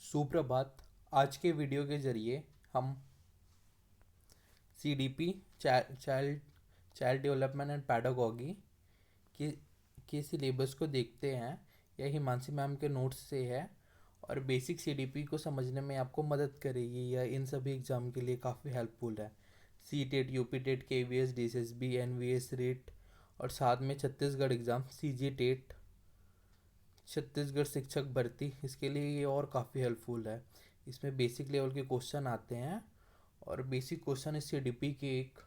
सुप्रभात। आज के वीडियो के ज़रिए हम CDP child child development and pedagogy के सिलेबस को देखते हैं। यह हिमांशी मैम के नोट्स से है और बेसिक CDP को समझने में आपको मदद करेगी। यह इन सभी एग्ज़ाम के लिए काफ़ी हेल्पफुल है। CTET, UPTET, KVS, DSSB, NVS, रेट और साथ में Chhattisgarh exam CG TET, Chhattisgarh शिक्षक भर्ती, इसके लिए ये और काफ़ी हेल्पफुल है। इसमें बेसिक लेवल के क्वेश्चन आते हैं और बेसिक क्वेश्चन इस CDP के एक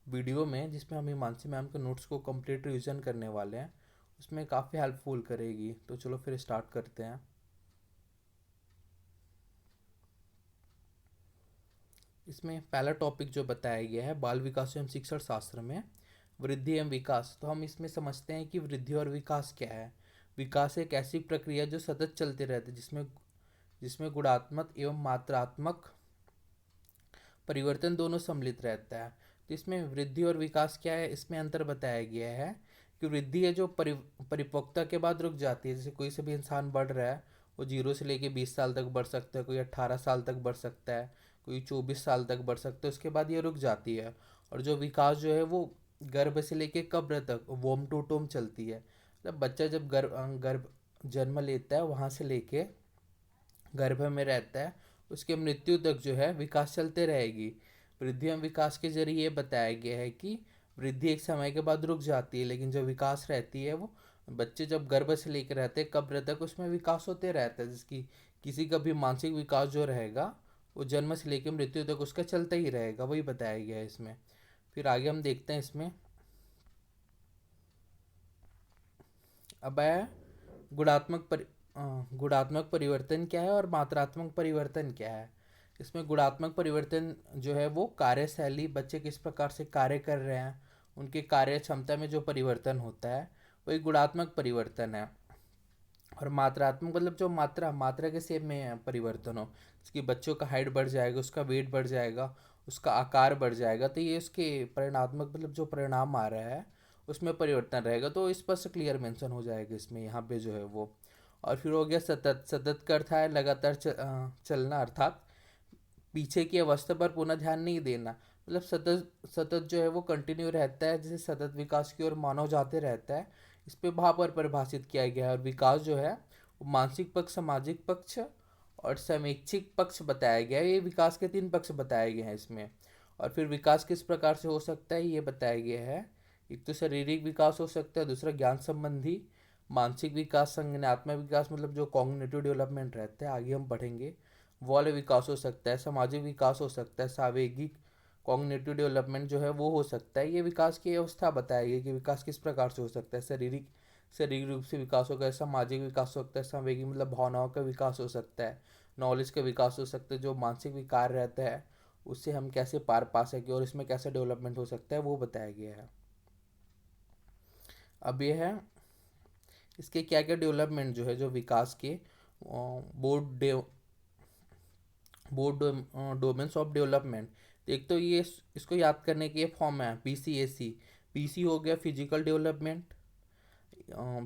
वीडियो में, जिसमें हम हिमांशी मैम के नोट्स को कंप्लीट रिवीजन करने वाले हैं, उसमें काफ़ी हेल्पफुल करेगी। तो चलो फिर स्टार्ट करते हैं। इसमें पहला टॉपिक जो बताया गया है बाल विकास एवं शिक्षण शास्त्र में वृद्धि एवं विकास। तो हम इसमें समझते हैं कि वृद्धि और विकास क्या है। विकास एक ऐसी प्रक्रिया जो सतत चलते रहती है, जिसमें जिसमें गुणात्मक एवं मात्रात्मक परिवर्तन दोनों सम्मिलित रहता है। तो इसमें वृद्धि और विकास क्या है, इसमें अंतर बताया गया है कि वृद्धि है जो परिपक्वता के बाद रुक जाती है। जैसे कोई से भी इंसान बढ़ रहा है, वो 0 से लेके 20 साल तक बढ़ सकता है, कोई 18 साल तक बढ़ सकता है, कोई 24 साल तक बढ़ सकता है, उसके बाद ये रुक जाती है। और जो विकास जो है वो गर्भ से लेके कब्र तक वोम टू टोम चलती है। मतलब बच्चा जब गर्भ जन्म लेता है, वहाँ से लेके गर्भ में रहता है, उसके मृत्यु तक जो है विकास चलते रहेगी। वृद्धि एवं विकास के जरिए ये बताया गया है कि वृद्धि एक समय के बाद रुक जाती है, लेकिन जो विकास रहती है वो बच्चे जब गर्भ से लेकर रहते हैं कब्र तक, उसमें विकास होते रहता है। जिसकी किसी का भी मानसिक विकास जो रहेगा वो जन्म से लेकर मृत्यु तक उसका चलता ही रहेगा, वही बताया गया है इसमें। फिर आगे हम देखते हैं इसमें। अब है गुणात्मक परिवर्तन क्या है और मात्रात्मक परिवर्तन क्या है। इसमें गुणात्मक परिवर्तन जो है वो कार्यशैली, बच्चे किस प्रकार से कार्य कर रहे हैं, उनके कार्य क्षमता में जो परिवर्तन होता है वही गुणात्मक परिवर्तन है। और मात्रात्मक मतलब जो मात्रा के सेप में परिवर्तन हो, इसकी बच्चों का हाइट बढ़ जाएगा, उसका वेट बढ़ जाएगा, उसका आकार बढ़ जाएगा, तो ये उसके परिणात्मक मतलब जो परिणाम आ रहा है उसमें परिवर्तन रहेगा। तो इस पर से क्लियर मेंशन हो जाएगा इसमें, यहाँ पे जो है वो। और फिर हो गया सतत। सतत का अर्थ है लगातार चलना, अर्थात पीछे की अवस्था पर पुनः ध्यान नहीं देना। मतलब सतत सतत जो है वो कंटिन्यू रहता है, जैसे सतत विकास की ओर मानव जाते रहता है। इस पे वहाँ पर परिभाषित किया गया है। और विकास जो है वो मानसिक पक्ष, सामाजिक पक्ष और समीक्षिक पक्ष बताया गया है। ये विकास के 3 पक्ष बताए गए हैं इसमें। और फिर विकास किस प्रकार से हो सकता है ये बताया गया है। एक तो शारीरिक विकास हो सकता है, दूसरा ज्ञान संबंधी, मानसिक विकास, संज्ञानात्मक विकास मतलब जो कॉग्निटिव डेवलपमेंट रहता है, आगे हम पढ़ेंगे, वो वाले विकास हो सकता है, सामाजिक विकास हो सकता है, सावेगिक कॉग्निटिव डेवलपमेंट जो है वो हो सकता है। ये विकास की अवस्था बताई गई कि विकास किस प्रकार से हो सकता है। शारीरिक रूप से विकास होगा, सामाजिक विकास हो सकता है, सावेगिक मतलब भावनाओं का विकास हो सकता है, नॉलेज का विकास हो सकता है, जो मानसिक विकार रहता है उससे हम कैसे पार पा सकें और इसमें कैसे डेवलपमेंट हो सकता है वो बताया गया है। अब ये है इसके क्या क्या डेवलपमेंट जो है, जो विकास के board board domains of development. एक तो ये इसको याद करने के फॉर्म है PCAC। PC हो गया फिजिकल डेवलपमेंट,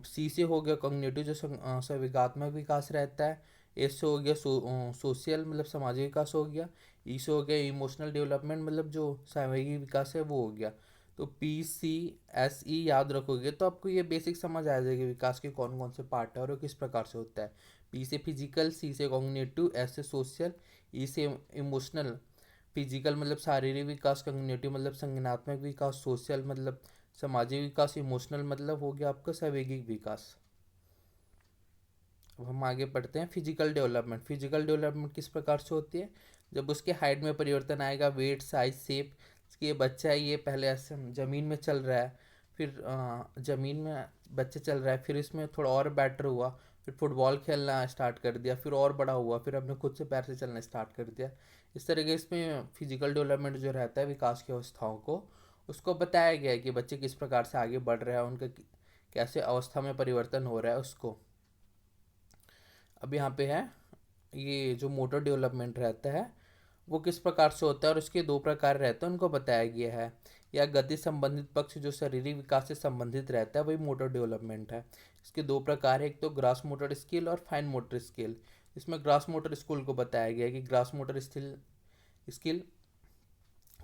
C से हो गया कॉग्निटिव जो संवेगात्मक विकास रहता है, S से हो गया सोशल मतलब सामाजिक विकास हो गया, E से हो गया इमोशनल डेवलपमेंट मतलब जो सामूहिक विकास है वो हो गया। तो PCSE याद रखोगे तो आपको ये बेसिक समझ आ जाएगी विकास के कौन कौन से पार्ट है और वो किस प्रकार से होता है। P से फिजिकल, C से कॉग्निटिव, S से सोशल, E से इमोशनल। फिजिकल मतलब शारीरिक विकास, कॉग्निटिव मतलब संज्ञानात्मक विकास, सोशल मतलब सामाजिक विकास, इमोशनल मतलब हो गया आपका सावेगिक विकास। अब हम आगे पढ़ते हैं फिजिकल डेवलपमेंट। फिजिकल डेवलपमेंट किस प्रकार से होती है, जब उसके हाइट में परिवर्तन आएगा, वेट, साइज, शेप। ये बच्चा है, ये पहले ऐसे ज़मीन में चल रहा है, फिर ज़मीन में बच्चा चल रहा है, फिर इसमें थोड़ा और बेटर हुआ, फिर फुटबॉल खेलना स्टार्ट कर दिया, फिर और बड़ा हुआ, फिर अपने खुद से पैर से चलना स्टार्ट कर दिया। इस तरीके इसमें फिजिकल डेवलपमेंट जो रहता है विकास की अवस्थाओं को, उसको बताया गया है कि बच्चे किस प्रकार से आगे बढ़ रहे हैं, उनका कैसे अवस्था में परिवर्तन हो रहा है उसको। अब यहाँ पे है ये जो मोटर डेवलपमेंट रहता है वो किस प्रकार से होता है और उसके 2 प्रकार रहते हैं, उनको बताया गया है। या गति संबंधित पक्ष जो शारीरिक विकास से संबंधित रहता है वही मोटर डेवलपमेंट है। इसके दो प्रकार है, एक तो ग्रास मोटर स्किल और फाइन मोटर स्किल। इसमें ग्रास मोटर स्किल को बताया गया है कि ग्रास मोटर स्किल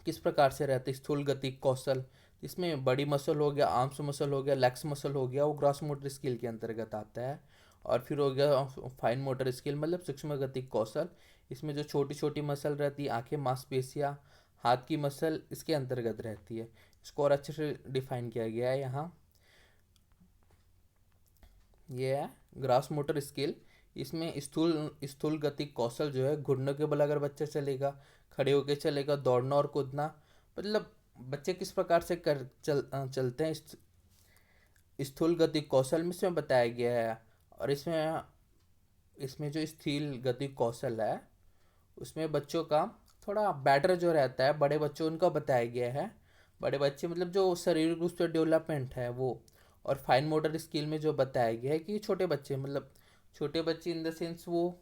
किस प्रकार से रहते हैं। स्थूल गति कौशल, इसमें बड़ी मसल हो गया, आर्म्स मसल हो गया, लेग्स मसल हो गया, वो ग्रास मोटर स्किल के अंतर्गत आता है। और फिर हो गया फाइन मोटर स्किल, मतलब सूक्ष्म गति कौशल। इसमें जो छोटी छोटी मसल रहती है, आंखें, मांसपेशियाँ, हाथ की मसल इसके अंतर्गत रहती है। इसको और अच्छे से डिफाइन किया गया है यहाँ। ये है ग्रास मोटर स्किल। इसमें स्थूल स्थूल गति कौशल जो है, घुटनों के बल अगर बच्चा चलेगा, खड़े होकर चलेगा, दौड़ना और कूदना, मतलब बच्चे किस प्रकार से चलते हैं, स्थूल गति कौशल में इसमें बताया गया है। और इसमें इसमें जो स्थूल गति कौशल है उसमें बच्चों का थोड़ा बेटर जो रहता है, बड़े बच्चों उनका बताया गया है। बड़े बच्चे मतलब जो शारीरिक रूप से डेवलपमेंट है वो। और फाइन मोटर स्किल में जो बताया गया है कि छोटे बच्चे, मतलब छोटे बच्चे इन द सेंस वो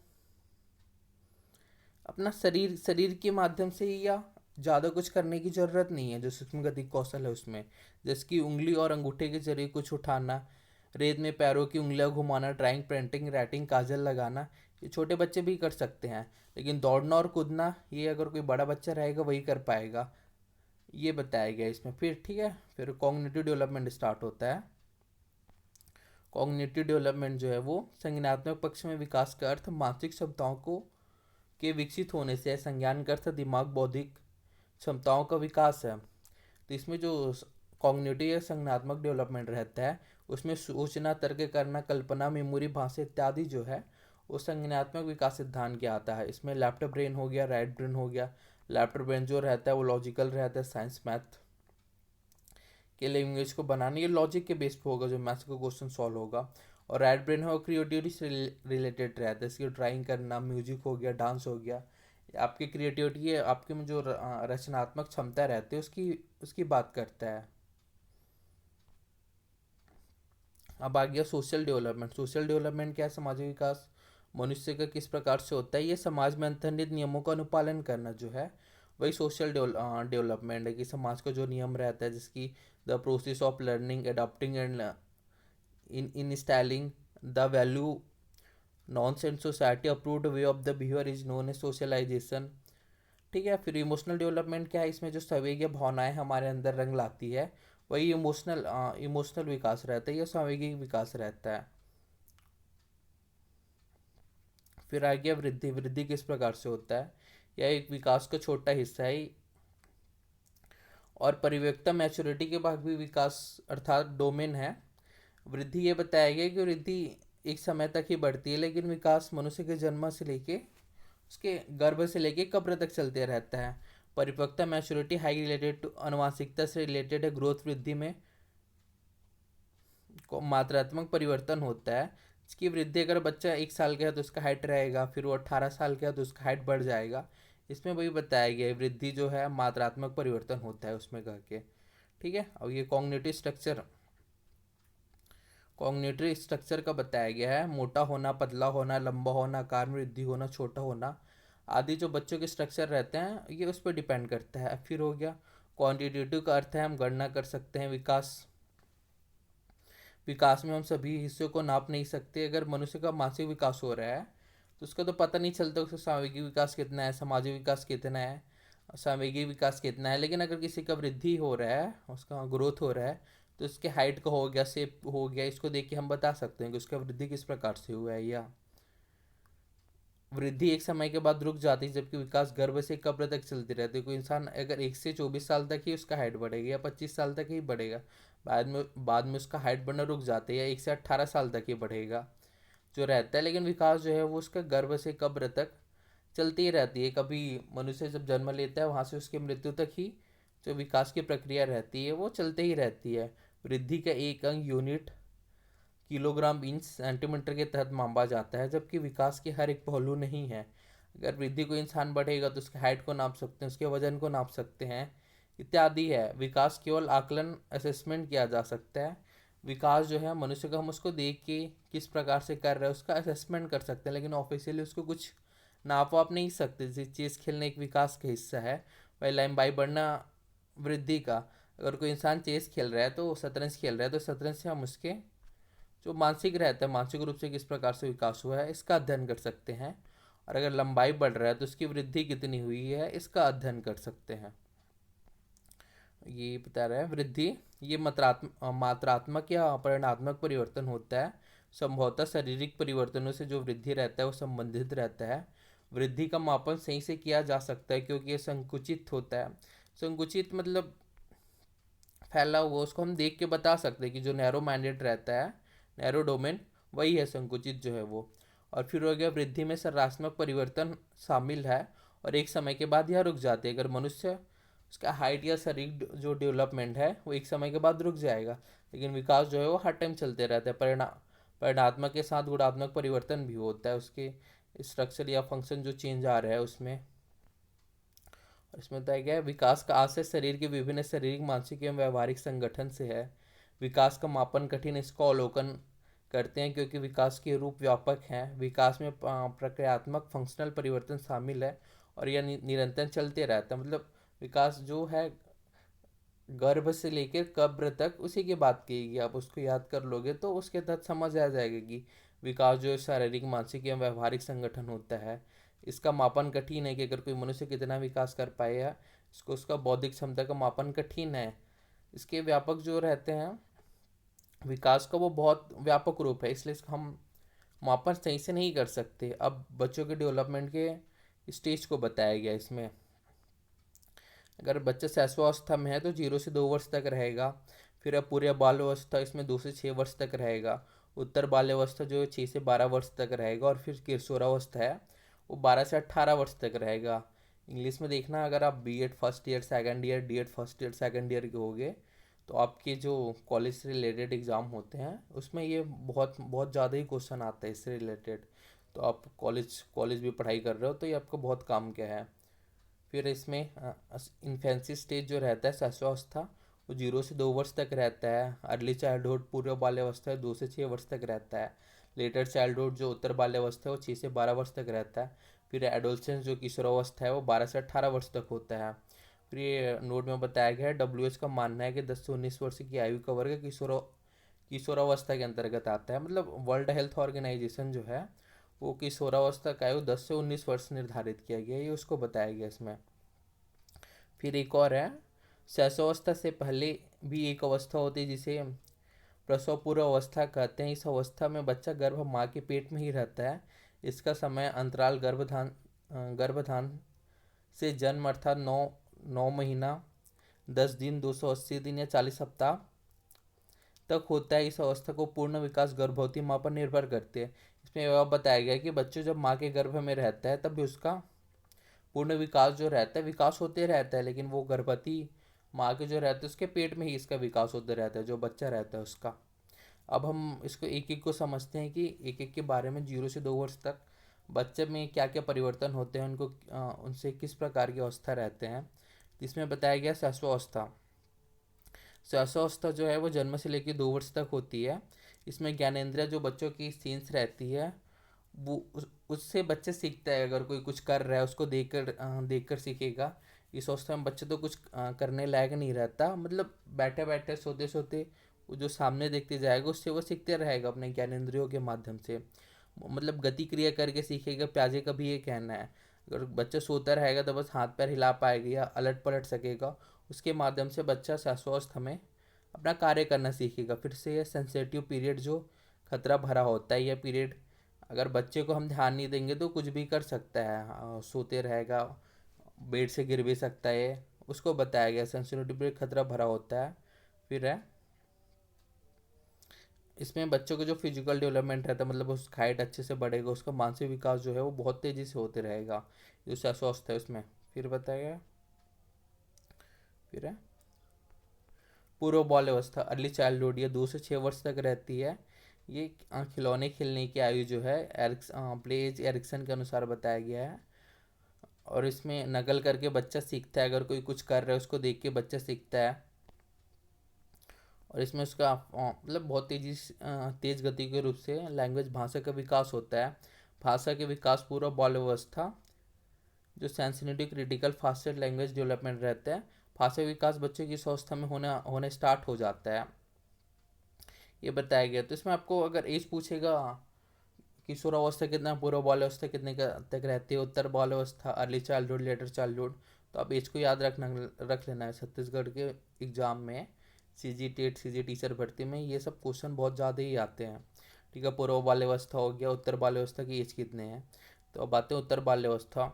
अपना शरीर शरीर के माध्यम से ही, या ज़्यादा कुछ करने की ज़रूरत नहीं है जो सूक्ष्म गति कौशल है उसमें। जैसे कि उंगली और अंगूठे के जरिए कुछ उठाना, रेत में पैरों की उंगलियां घुमाना, ड्राइंग, पेंटिंग, राइटिंग, काजल लगाना, ये छोटे बच्चे भी कर सकते हैं। लेकिन दौड़ना और कूदना ये अगर कोई बड़ा बच्चा रहेगा वही कर पाएगा, ये बताया गया इसमें। फिर ठीक है, फिर कॉग्निटिव डेवलपमेंट स्टार्ट होता है। कॉग्निटिव डेवलपमेंट जो है वो संज्ञानात्मक पक्ष में विकास का अर्थ मानसिक क्षमताओं को के विकसित होने से है। संज्ञान का अर्थ दिमाग, बौद्धिक क्षमताओं का विकास है। तो इसमें जो कॉग्निटिव या संज्ञानात्मक डेवलपमेंट रहता है उसमें सूचना, तर्क करना, कल्पना, मेमोरी, भाषा इत्यादि जो है वो संज्ञानात्मक विकास सिद्धांत के आता है। इसमें लेफ्ट ब्रेन हो गया, राइट ब्रेन हो गया। लेफ्ट ब्रेन जो रहता है वो लॉजिकल रहता है, साइंस मैथ के लैंग्वेज को बनाने, ये लॉजिक के बेस पे होगा जो मैथ्स का क्वेश्चन सॉल्व होगा। और राइट ब्रेन है वो क्रिएटिविटी से रिलेटेड रहता है, इसकी ड्राइंग करना, म्यूजिक हो गया, डांस हो गया, आपकी क्रिएटिविटी है, आपके में जो रचनात्मक क्षमता रहती है उसकी उसकी बात करता है। अब आ गया सोशल डेवलपमेंट। सोशल डेवलपमेंट क्या है? सामाजिक विकास मनुष्य का किस प्रकार से होता है, ये समाज में अंतर्निहित नियमों का अनुपालन करना जो है वही सोशल डेवलपमेंट है। कि समाज का जो नियम रहता है, जिसकी the process of learning, adopting and instilling the value norms and society approved way of the behaviour is known as socialisation. ठीक है, फिर इमोशनल डेवलपमेंट क्या है? इसमें जो संवेगीय भावनाएं हमारे अंदर रंग लाती है वही इमोशनल विकास रहता है, या सांवेगिक विकास रहता है। फिर आ गया वृद्धि। वृद्धि किस प्रकार से होता है? यह एक विकास का छोटा हिस्सा है। और परिपक्वता, मैच्योरिटी के बाद भी विकास अर्थात डोमेन है। वृद्धि ये बताया गया कि वृद्धि एक समय तक ही बढ़ती है, लेकिन विकास मनुष्य के जन्म से लेके उसके गर्भ से लेके कब्र तक चलते रहता है। परिपक्वता, मैच्योरिटी हाई रिलेटेड टू अनुवांशिकता से रिलेटेड है। ग्रोथ वृद्धि में को मात्रात्मक परिवर्तन होता है। इसकी वृद्धि, अगर बच्चा 1 साल का है तो उसका हाइट रहेगा, फिर वो 18 साल का है तो उसका हाइट बढ़ जाएगा। इसमें वही बताया गया है, वृद्धि जो है मात्रात्मक परिवर्तन होता है उसमें कह के। ठीक है, अब ये कॉग्निटिव स्ट्रक्चर का बताया गया है। मोटा होना, पतला होना, लंबा होना, आकार में वृद्धि होना, छोटा होना आदि जो बच्चों के स्ट्रक्चर रहते हैं ये उस पर डिपेंड करता है। फिर हो गया क्वांटिटेटिव का अर्थ है हम गणना कर सकते हैं। विकास में हम सभी हिस्सों को नाप नहीं सकते। अगर मनुष्य का मानसिक विकास हो रहा है तो उसका तो पता नहीं चलता उसका सामूहिक विकास कितना है, सामाजिक विकास कितना है, सामूहिक विकास कितना है। लेकिन अगर किसी का वृद्धि हो रहा है, उसका ग्रोथ हो रहा है, तो उसके हाइट का हो गया, शेप हो गया, इसको देख के हम बता सकते हैं कि उसका वृद्धि किस प्रकार से हुआ है। या वृद्धि एक समय के बाद रुक जाती है, जबकि विकास गर्भ से कब्र तक चलती रहती है। कोई इंसान अगर 1 से 24 साल तक ही उसका हाइट बढ़ेगा, या 25 साल तक ही बढ़ेगा, बाद में उसका हाइट बढ़ना रुक जाता है, या 1 से 18 साल तक ही बढ़ेगा जो रहता है। लेकिन विकास जो है वो उसका गर्भ से कब्र तक चलती ही रहती है। कभी मनुष्य जब जन्म लेता है वहाँ से उसकी मृत्यु तक ही जो विकास की प्रक्रिया रहती है वो चलते ही रहती है। वृद्धि का एक अंक यूनिट किलोग्राम, इंच, सेंटीमीटर के तहत मापा जाता है, जबकि विकास के हर एक पहलू नहीं है। अगर वृद्धि को इंसान बढ़ेगा तो उसके हाइट को नाप सकते हैं, उसके वजन को नाप सकते हैं इत्यादि है। विकास केवल आकलन, असेसमेंट किया जा सकता है। विकास जो है मनुष्य का, हम उसको देख के किस प्रकार से कर रहे हैं उसका असेसमेंट कर सकते हैं, लेकिन ऑफिशियली उसको कुछ नाप वाप नहीं सकते। जैसे चेस खेलने एक विकास का हिस्सा है, वही लंबाई बढ़ना वृद्धि का। अगर कोई इंसान चेस खेल रहा है तो शतरंज खेल रहा है तो शतरंज से हम उसके जो मानसिक रहता है, मानसिक रूप से किस प्रकार से विकास हुआ है, इसका अध्ययन कर सकते हैं। और अगर लंबाई बढ़ रहा है तो उसकी वृद्धि कितनी हुई है, इसका अध्ययन कर सकते हैं। ये बता रहा है वृद्धि, ये मात्रात्मक या परिमाणात्मक परिवर्तन होता है। संभवतः शारीरिक परिवर्तनों से जो वृद्धि रहता है वो संबंधित रहता है। वृद्धि का मापन सही से किया जा सकता है क्योंकि ये संकुचित होता है। संकुचित मतलब फैला हुआ, उसको हम देख के बता सकते हैं कि जो नैरो माइंडेड रहता है, नैरो डोमेन, वही है संकुचित जो है वो। और फिर हो गया वृद्धि में संरचनात्मक परिवर्तन शामिल है और एक समय के बाद यह रुक जाते हैं। अगर मनुष्य, उसका हाइट या शरीर जो डेवलपमेंट है वो एक समय के बाद रुक जाएगा, लेकिन विकास जो है वो हर टाइम चलते रहता है। परिणात्मक के साथ गुणात्मक परिवर्तन भी होता है, उसके स्ट्रक्चर या फंक्शन जो चेंज आ रहा है उसमें। इसमें बताया गया है विकास का आशय शरीर के विभिन्न शारीरिक, मानसिक एवं व्यवहारिक संगठन से है। विकास का मापन कठिन, इसका अवलोकन करते हैं क्योंकि विकास के रूप व्यापक हैं। विकास में प्रक्रियात्मक फंक्शनल परिवर्तन शामिल है और यह निरंतर चलते रहता है। मतलब विकास जो है गर्भ से लेकर कब्र तक उसी की बात कहेगी, आप उसको याद कर लोगे तो उसके तहत समझ आ जाएगा कि विकास जो शारीरिक, मानसिक एवं व्यवहारिक संगठन होता है, इसका मापन कठिन है कि अगर कोई मनुष्य कितना विकास कर पाएगा, इसको उसका बौद्धिक क्षमता का मापन कठिन है। इसके व्यापक जो रहते हैं विकास का, वो बहुत व्यापक रूप है, इसलिए इसका हम मापन सही से नहीं कर सकते। अब बच्चों के डेवलपमेंट के स्टेज को बताया गया इसमें। अगर बच्चा शैशवावस्था में है तो 0 से 2 वर्ष तक रहेगा। फिर अब पूरे बाल अवस्था, इसमें 2 से 6 वर्ष तक रहेगा। उत्तर बाल्यावस्था जो है 6 से 12 वर्ष तक रहेगा। और फिर किशोरावस्था है वो 12 से 18 वर्ष तक रहेगा। इंग्लिश में देखना, अगर आप B.Ed first year second year, D.Ed first year second year के होगे तो आपके जो कॉलेज से रिलेटेड एग्ज़ाम होते हैं उसमें ये बहुत बहुत ज़्यादा ही क्वेश्चन आता है इससे रिलेटेड। तो आप कॉलेज कॉलेज भी पढ़ाई कर रहे हो तो ये आपको बहुत काम क्या है। फिर इसमें इन्फेंसी स्टेज जो रहता है शैशवावस्था, वो 0 से 2 वर्ष तक रहता है। अर्ली चाइल्डहुड पूर्व बाल्यावस्था 2 से 6 वर्ष तक रहता है। लेटर चाइल्डहुड जो उत्तर बाल्यावस्था है वो 6 से 12 वर्ष तक रहता है। फिर एडोलसेंस जो किशोरावस्था है वो 12 से 18 वर्ष तक होता है। फिर ये नोट में बताया गया है WHO का मानना है कि 10 से 19 वर्ष की आयु का वर्ग किशोरावस्था के अंतर्गत आता है। मतलब वर्ल्ड हेल्थ ऑर्गेनाइजेशन जो है वो किशोरावस्था का आयु 10 से 19 वर्ष निर्धारित किया गया है, ये उसको बताया गया इसमें। फिर एक और है, शैशवावस्था से पहले भी एक अवस्था होती है जिसे प्रसव पूर्व अवस्था कहते हैं। इस अवस्था में बच्चा गर्भ माँ के पेट में ही रहता है। इसका समय अंतराल गर्भधान से जन्म अर्थात 9 महीना 10 दिन, 280 दिन या 40 सप्ताह तक होता है। इस अवस्था को पूर्ण विकास गर्भवती माँ पर निर्भर करती है। इसमें यह बताया गया है कि बच्चों जब माँ के गर्भ में रहता है तब भी उसका पूर्ण विकास जो रहता है, विकास होते रहता है, लेकिन वो गर्भवती माँ के जो रहते हैं उसके पेट में ही इसका विकास होते रहता है, जो बच्चा रहता है उसका। अब हम इसको एक एक को समझते हैं कि एक एक के बारे में। 0 से 2 वर्ष तक बच्चे में क्या क्या परिवर्तन होते हैं, उनको उनसे किस प्रकार की अवस्था रहते हैं। इसमें बताया गया शैशवावस्था। शैशवावस्था जो है वो जन्म से लेकर 2 वर्ष तक होती है। इसमें ज्ञानेंद्रिय जो बच्चों की सेंस रहती है वो उससे बच्चे सीखता है। अगर कोई कुछ कर रहा है उसको देखकर सीखेगा। इस अवस्था में बच्चे तो कुछ करने लायक नहीं रहता, मतलब बैठे बैठे सोते सोते वो जो सामने देखते जाएगा उससे वो सीखते रहेगा अपने ज्ञानेंद्रियों के माध्यम से। मतलब गति क्रिया करके सीखेगा। प्याजे का भी ये कहना है, अगर बच्चा सोता रहेगा तो बस हाथ पैर हिला पाएगा या अलट पलट सकेगा, उसके माध्यम से बच्चा शैशवावस्था में अपना कार्य करना सीखेगा। फिर से ये सेंसिटिव पीरियड जो खतरा भरा होता है, यह पीरियड अगर बच्चे को हम ध्यान नहीं देंगे तो कुछ भी कर सकता है। सोते रहेगा, बेड से गिर भी सकता है, उसको बताया गया सेंसिटिव पीरियड खतरा भरा होता है। फिर है इसमें बच्चों का जो फिजिकल डेवलपमेंट रहता है, मतलब उसका हाइट अच्छे से बढ़ेगा, उसका मानसिक विकास जो है वो बहुत तेज़ी से होते रहेगा, जो स्वस्थ है उसमें। फिर बताया, फिर है पूर्व बाल अवस्था, अर्ली चाइल्डहुड, ये 2 से 6 वर्ष तक रहती है। ये खिलौने खेलने की आयु जो है प्लेज एरिक्सन के अनुसार बताया गया है। और इसमें नकल करके बच्चा सीखता है, अगर कोई कुछ कर रहा है उसको देख के बच्चा सीखता है। और इसमें उसका मतलब बहुत तेज गति के रूप से लैंग्वेज भाषा का विकास होता है। भाषा के विकास पूर्व बाल अवस्था जो sensitive critical faster language development रहता है। भाषा विकास बच्चे की इस अवस्था में होने स्टार्ट हो जाता है। ये बताया गया। तो इसमें आपको अगर एज पूछेगा किशोरावस्था कितना, पूर्व बाल्यावस्था कितने का तक रहती है, उत्तर बाल्यावस्था, अर्ली चाइल्डहुड, लेटर चाइल्डहुड, तो आप एज को याद रख लेना है। छत्तीसगढ़ के एग्जाम में सी जी टेट, सी जी टीचर भर्ती में ये सब क्वेश्चन बहुत ज़्यादा ही आते हैं। ठीक है, पूर्व बाल्यावस्था हो गया, उत्तर बाल्यावस्था की एज कितने हैं। तो अब आते हैं उत्तर बाल्यावस्था।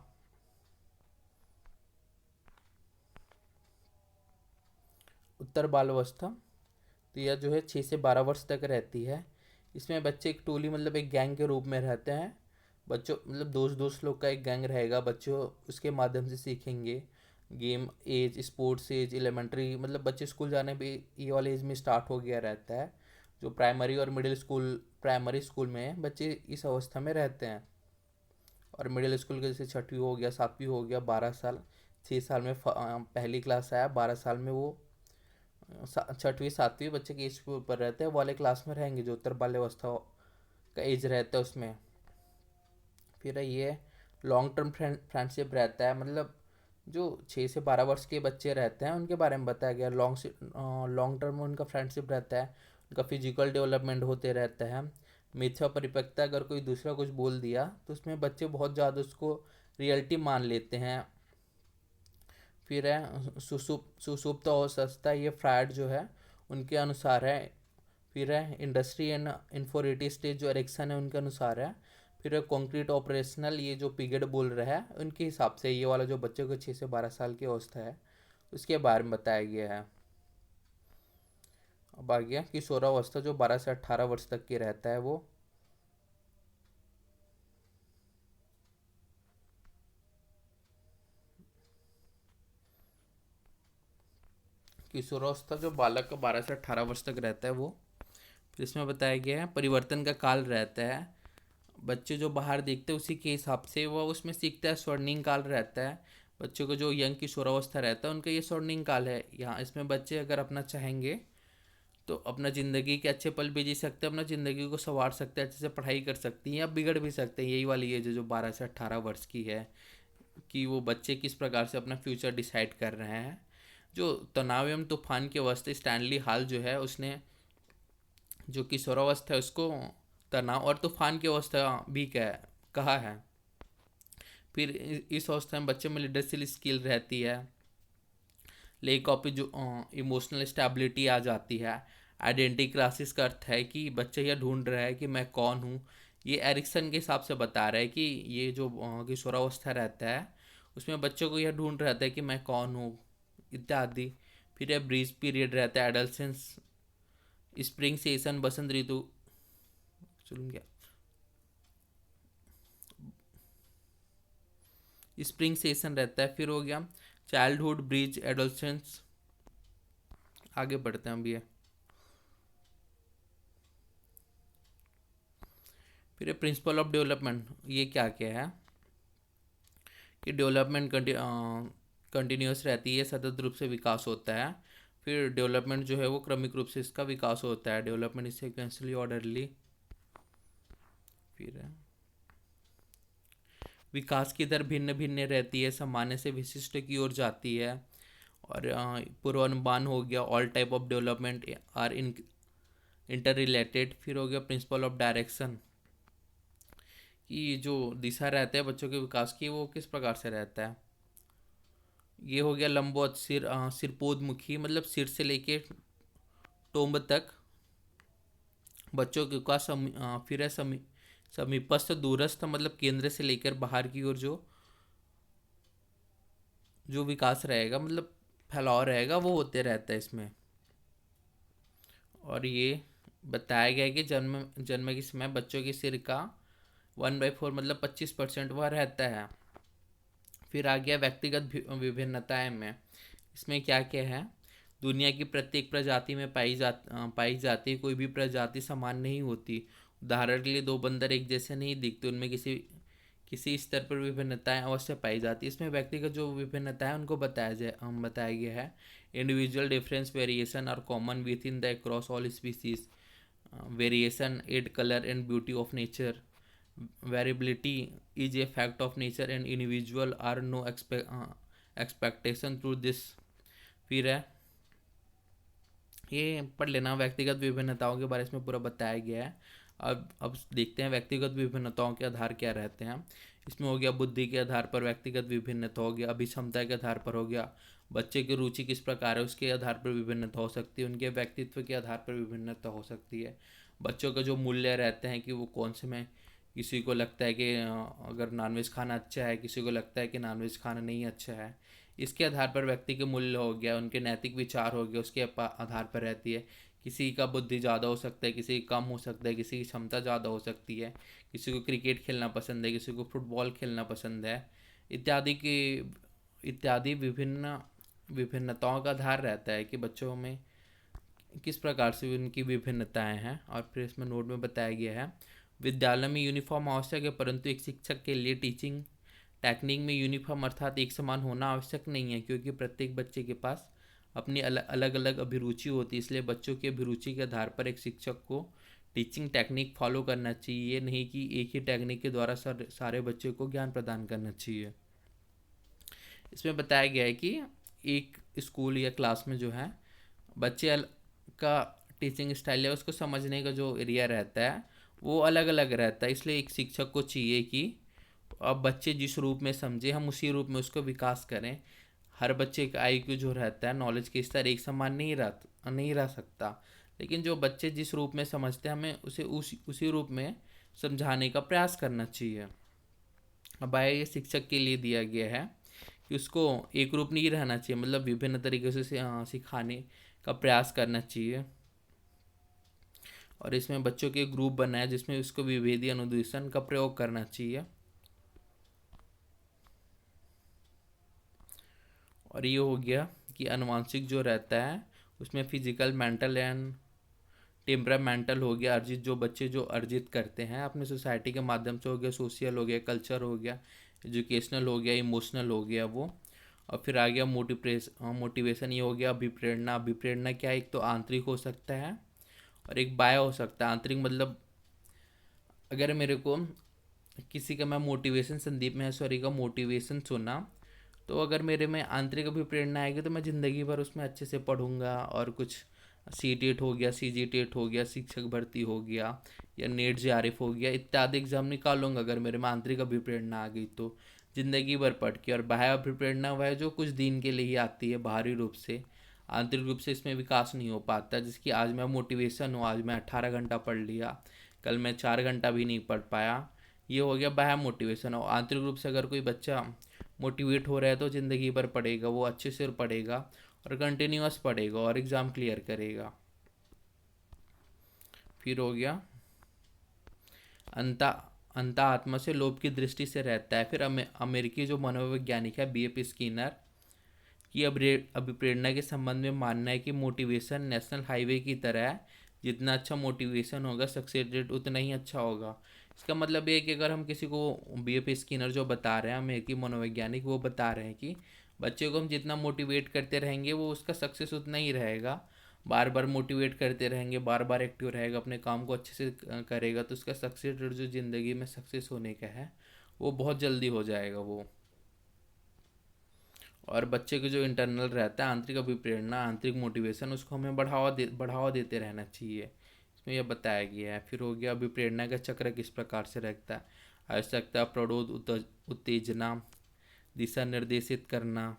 उत्तर बाल्यावस्था तो यह जो है 6 से 12 वर्ष तक रहती है। इसमें बच्चे एक टोली मतलब एक गैंग के रूप में रहते हैं। बच्चों मतलब दोस्त दोस्त लोग का एक गैंग रहेगा, बच्चों उसके माध्यम से सीखेंगे। Game age, sports age, elementary, मतलब बच्चे स्कूल जाने पे ये वाले एज में स्टार्ट हो गया रहता है। जो प्राइमरी और मिडिल स्कूल, प्राइमरी स्कूल में बच्चे इस अवस्था में रहते हैं। और मिडिल स्कूल के जैसे छठवीं हो गया, सातवीं हो गया, 12 साल, 6 साल में पहली क्लास आया, 12 साल में वो छठवीं सातवीं बच्चे के एज के ऊपर रहते हैं, वो वाले क्लास में रहेंगे जो उत्तर बाल्यावस्था का एज रहता है उसमें। फिर ये लॉन्ग टर्म फ्रेंडशिप रहता है, मतलब जो 6 से 12 वर्ष के बच्चे रहते हैं उनके बारे में बताया गया। लॉन्ग टर्म में उनका फ्रेंडशिप रहता है, उनका फिजिकल डेवलपमेंट होते रहता है। मिथ्या परिपक्वता, अगर कोई दूसरा कुछ बोल दिया तो उसमें बच्चे बहुत ज़्यादा उसको रियलिटी मान लेते हैं। फिर है सुसुप्त अवस्था, ये फ्रायड जो है उनके अनुसार है। फिर है इंडस्ट्री एंड इन्फोरेटी स्टेज, जो एरिक्सन है उनके अनुसार है। फिर है कॉन्क्रीट ऑपरेशनल, ये जो पीरियड बोल रहा है उनके हिसाब से ये वाला जो बच्चों को 6 से 12 साल की अवस्था है उसके बारे में बताया गया है। अब आ गया किशोरावस्था जो 12 से 18 वर्ष तक की रहता है वो। किशोरावस्था जो बालक का 12 से 18 वर्ष तक रहता है वो। फिर इसमें बताया गया है परिवर्तन का काल रहता है। बच्चे जो बाहर देखते हैं उसी के हिसाब से वो उसमें सीखता है। स्वर्णिम काल रहता है बच्चों को, जो यंग किशोरावस्था रहता है उनका ये स्वर्णिम काल है। यहाँ इसमें बच्चे अगर अपना चाहेंगे तो अपना ज़िंदगी के अच्छे पल भी जी सकते हैं, अपना ज़िंदगी को संवार सकते हैं, अच्छे से पढ़ाई कर सकती हैं या बिगड़ भी सकते हैं। यही वाली एज जो 12 से 18 वर्ष की है कि वो बच्चे किस प्रकार से अपना फ्यूचर डिसाइड कर रहे हैं। जो तनाव एवं तूफान की अवस्था, स्टैनली हाल जो है उसने जो किशोरावस्था है उसको तनाव और तूफान की अवस्था भी कहा है। फिर इस अवस्था में बच्चे में लीडरशिप स्किल रहती है। लेक ऑफ जो इमोशनल स्टेबिलिटी आ जाती है। आइडेंटिटी क्राइसिस का अर्थ है कि बच्चा यह ढूंढ रहा है कि मैं कौन हूँ। ये एरिक्सन के हिसाब से बता रहा है कि ये जो किशोरावस्था रहता है उसमें बच्चों को यह ढूंढ रहता है कि मैं कौन हूँ इत्यादि। फिर यह ब्रीज पीरियड रहता है, एडल्सेंस, स्प्रिंग सीजन, बसंत ऋतु, चलूँ क्या, स्प्रिंग सेशन रहता है। फिर हो गया चाइल्डहुड, ब्रिज, एडोलसेंस। आगे बढ़ते हैं अब ये। फिर प्रिंसिपल ऑफ डेवलपमेंट, ये क्या क्या है कि डेवलपमेंट कंटिन्यूस रहती है, सतत रूप से विकास होता है। फिर डेवलपमेंट जो है वो क्रमिक रूप से इसका विकास होता है। Development is sequentially orderly. फिर विकास की दर भिन्न भिन्न रहती है, सामान्य से विशिष्ट की ओर जाती है। और पूर्वानुमान हो गया, all type of development are interrelated. फिर हो गया प्रिंसिपल ऑफ डायरेक्शन, कि जो दिशा रहता है बच्चों के विकास की वो किस प्रकार से रहता है। ये हो गया लंबवत, सिरपोदमुखी, मतलब सिर से लेके टोंब तक बच्चों के विकास। फिर है समीपस्थ, दूरस्थ, मतलब केंद्र से लेकर बाहर की ओर जो जो विकास रहेगा, मतलब फैलाव रहेगा वो होते रहता है इसमें। और ये बताया गया है कि जन्म जन्म के समय बच्चों के सिर का 1/4 मतलब 25% वह रहता है। फिर आ गया व्यक्तिगत विभिन्नताएं में। इसमें क्या क्या है, दुनिया की प्रत्येक प्रजाति में पाई जाती कोई भी प्रजाति समान नहीं होती। उदाहरण के लिए दो बंदर एक जैसे नहीं दिखते, उनमें किसी किसी स्तर पर विभिन्नताएं अवश्य पाई जाती है। इसमें व्यक्तिगत जो विभिन्नता है उनको बताया गया है। Individual difference variation are common with in the across all species. Variation add colour and beauty of nature. variability is a fact of nature and individual are no expectation through this. फिर है ये पढ़ लेना, व्यक्तिगत विभिन्नताओं के बारे में पूरा बताया गया है। अब देखते हैं व्यक्तिगत विभिन्नताओं के आधार क्या रहते हैं। इसमें हो गया बुद्धि के आधार पर व्यक्तिगत विभिन्नता हो गया, अभिक्षमता के आधार पर हो गया, बच्चे की रुचि किस प्रकार है उसके आधार पर विभिन्नता हो सकती है, उनके व्यक्तित्व के आधार पर विभिन्नता हो सकती है, बच्चों का जो मूल्य रहते हैं कि वो कौन से में, किसी को लगता है कि अगर नॉनवेज खाना अच्छा है, किसी को लगता है कि नॉनवेज खाना नहीं अच्छा है। इसके आधार पर व्यक्ति के मूल्य हो गया, उनके नैतिक विचार हो गया, उसके आधार पर रहती है। किसी का बुद्धि ज़्यादा हो सकता है, किसी का कम हो सकता है, किसी की क्षमता ज़्यादा हो सकती है, किसी को क्रिकेट खेलना पसंद है, किसी को फुटबॉल खेलना पसंद है, इत्यादि की इत्यादि विभिन्न विभिन्नताओं का आधार रहता है कि बच्चों में किस प्रकार से उनकी विभिन्नताएं हैं। और फिर इसमें नोट में बताया गया है, विद्यालय में यूनिफॉर्म आवश्यक है, परंतु एक शिक्षक के लिए टीचिंग टेक्निक में यूनिफॉर्म अर्थात एक समान होना आवश्यक नहीं है, क्योंकि प्रत्येक बच्चे के पास अपनी अलग अलग अभिरुचि होती है। इसलिए बच्चों की अभिरुचि के आधार पर एक शिक्षक को टीचिंग टेक्निक फॉलो करना चाहिए, नहीं कि एक ही टेक्निक के द्वारा सारे बच्चों को ज्ञान प्रदान करना चाहिए। इसमें बताया गया है कि एक स्कूल या क्लास में जो है बच्चे का टीचिंग स्टाइल है, उसको समझने का जो एरिया रहता है वो अलग अलग रहता है। इसलिए एक शिक्षक को चाहिए कि अब बच्चे जिस रूप में समझे हम उसी रूप में उसको विकास करें। हर बच्चे का आईक्यू जो रहता है, नॉलेज के स्तर एक समान नहीं रह सकता, लेकिन जो बच्चे जिस रूप में समझते हैं हमें उसे उसी रूप में समझाने का प्रयास करना चाहिए। अब आया ये शिक्षक के लिए दिया गया है कि उसको एक रूप नहीं रहना चाहिए, मतलब विभिन्न तरीके से सिखाने का प्रयास करना चाहिए। और इसमें बच्चों के ग्रुप बनाए जिसमें उसको विभेदी अनुदेशन का प्रयोग करना चाहिए। और ये हो गया कि आनुवांशिक जो रहता है उसमें फिजिकल, मेंटल एंड टेम्परामेंटल हो गया, अर्जित जो बच्चे जो अर्जित करते हैं अपने सोसाइटी के माध्यम से, हो गया सोशल, हो गया कल्चर, हो गया एजुकेशनल, हो गया इमोशनल, हो गया वो। और फिर आ गया मोटिवेशन, ये हो गया अभिप्रेरणा। अभिप्रेरणा क्या है, एक तो आंतरिक हो सकता है और एक बाह्य हो सकता है। आंतरिक मतलब अगर मेरे को किसी का, मैं मोटिवेशन, संदीप महेश्वरी का मोटिवेशन सुना, तो अगर मेरे में आंतरिक अभिप्रेरणा आएगी तो मैं ज़िंदगी भर उसमें अच्छे से पढ़ूंगा। और कुछ सी टेट हो गया, सी जी टेट हो गया, शिक्षक भर्ती हो गया, या नेट जे आर एफ हो गया, इत्यादि एग्जाम निकालूंगा अगर मेरे में आंतरिक अभिप्रेरणा आ गई तो ज़िंदगी भर पढ़ के। और बाह्य अभिप्रेरणा वह है जो कुछ दिन के लिए ही आती है बाहरी रूप से, आंतरिक रूप से इसमें विकास नहीं हो पाता। जिसकी आज मैं मोटिवेशन हूँ, आज मैं 18 घंटा पढ़ लिया, कल मैं 4 घंटा भी नहीं पढ़ पाया, ये हो गया बाह्य मोटिवेशन। और आंतरिक रूप से अगर कोई बच्चा मोटिवेट हो रहा है तो ज़िंदगी भर पढ़ेगा, वो अच्छे से पढ़ेगा और कंटिन्यूअस पढ़ेगा और एग्ज़ाम क्लियर करेगा। फिर हो गया अंता अंता आत्मा से लोभ की दृष्टि से रहता है। फिर अमेरिकी जो मनोवैज्ञानिक है बी एफ स्किनर की अभिप्रेरणा के संबंध में मानना है कि मोटिवेशन नेशनल हाईवे की तरह है, जितना अच्छा मोटिवेशन होगा सक्सेस रेट उतना ही अच्छा होगा। इसका मतलब ये है कि अगर हम किसी को, बी एफ स्किनर जो बता रहे हैं अमेरिकी मनोवैज्ञानिक, वो बता रहे हैं कि बच्चे को हम जितना मोटिवेट करते रहेंगे वो उसका सक्सेस उतना ही रहेगा। बार बार मोटिवेट करते रहेंगे, बार बार एक्टिव रहेगा, अपने काम को अच्छे से करेगा, तो उसका सक्सेस रेट जो ज़िंदगी में सक्सेस होने का है वो बहुत जल्दी हो जाएगा वो। और बच्चे को जो इंटरनल रहता है आंतरिक अभिप्रेरणा, आंतरिक मोटिवेशन, उसको हमें बढ़ावा देते रहना चाहिए, इसमें यह बताया गया है। फिर हो गया अभिप्रेरणा का चक्र किस प्रकार से रहता है, आवश्यकता, प्ररोध, उत्तेजना, दिशा निर्देशित करना,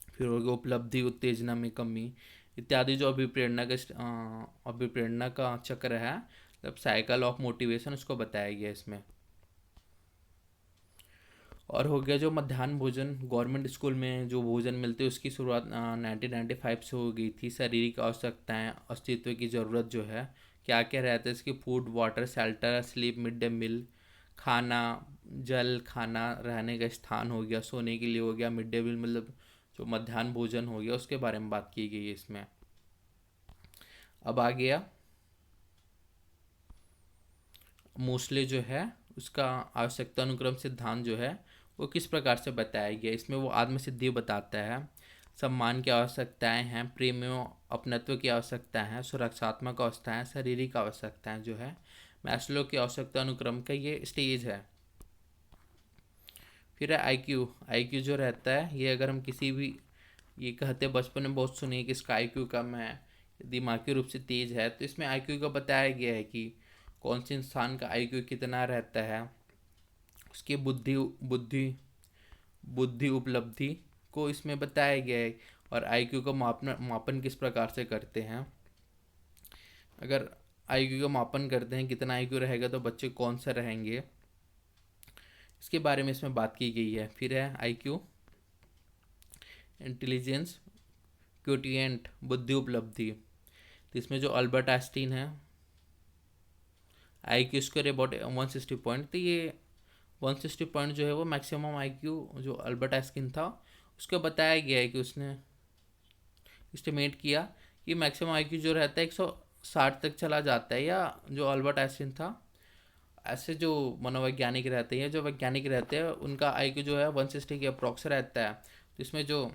फिर हो गया उपलब्धि, उत्तेजना में कमी, इत्यादि जो अभिप्रेरणा का चक्र है, मतलब साइकिल ऑफ मोटिवेशन, उसको बताया गया इसमें। और हो गया जो मध्याह्न भोजन, गवर्नमेंट स्कूल में जो भोजन मिलते हैं उसकी शुरुआत 1995 से हो गई थी। शारीरिक आवश्यकताएं, अस्तित्व की ज़रूरत जो है, क्या क्या रहता है इसकी, food, water, shelter, sleep, mid day meal, खाना, जल, खाना, रहने का स्थान हो गया, सोने के लिए हो गया, मिड डे मील मतलब जो मध्याह्न भोजन हो गया उसके बारे में बात की गई है इसमें। अब आ गया मोस्टली जो है उसका आवश्यकता अनुक्रम सिद्धांत जो है वो किस प्रकार से बताया गया। इसमें वो आत्मसिद्धि बताता है, सम्मान की आवश्यकताएं हैं, प्रेम एवं अपनत्व की आवश्यकताएं हैं, सुरक्षात्मक अवस्थाएं, शारीरिक आवश्यकताएं जो है, मैस्लो की आवश्यकता अनुक्रम का ये स्टेज है। फिर है आईक्यू। आईक्यू जो रहता है ये अगर हम किसी भी, ये कहते हैं बचपन में बहुत सुनिए कि इसका आईक्यू कम है, दिमागी रूप से तेज है, तो इसमें आईक्यू का बताया गया है कि कौन से इंसान का आईक्यू कितना रहता है, उसकी बुद्धि बुद्धि बुद्धि उपलब्धि को इसमें बताया गया है, और आईक्यू का मापन मापन किस प्रकार से करते हैं। अगर आईक्यू का मापन करते हैं कितना आईक्यू रहेगा तो बच्चे कौन सा रहेंगे, इसके बारे में इसमें बात की गई है। फिर है आईक्यू इंटेलिजेंस क्वोटिएंट बुद्धि उपलब्धि, तो इसमें जो अल्बर्ट आइंस्टीन है, I Q square about 160 point, तो ये 160 पॉइंट जो है वो मैक्सिमम आई क्यू जो अल्बर्ट आइंस्टीन था उसको बताया गया है कि उसने एस्टिमेट किया कि मैक्सिमम आई क्यू जो रहता है 160 तक चला जाता है, या जो अल्बर्ट आइंस्टीन था, ऐसे जो मनोवैज्ञानिक रहते हैं, जो वैज्ञानिक रहते हैं, उनका आई क्यू जो है 160 के अप्रॉक्स रहता है। तो इसमें जो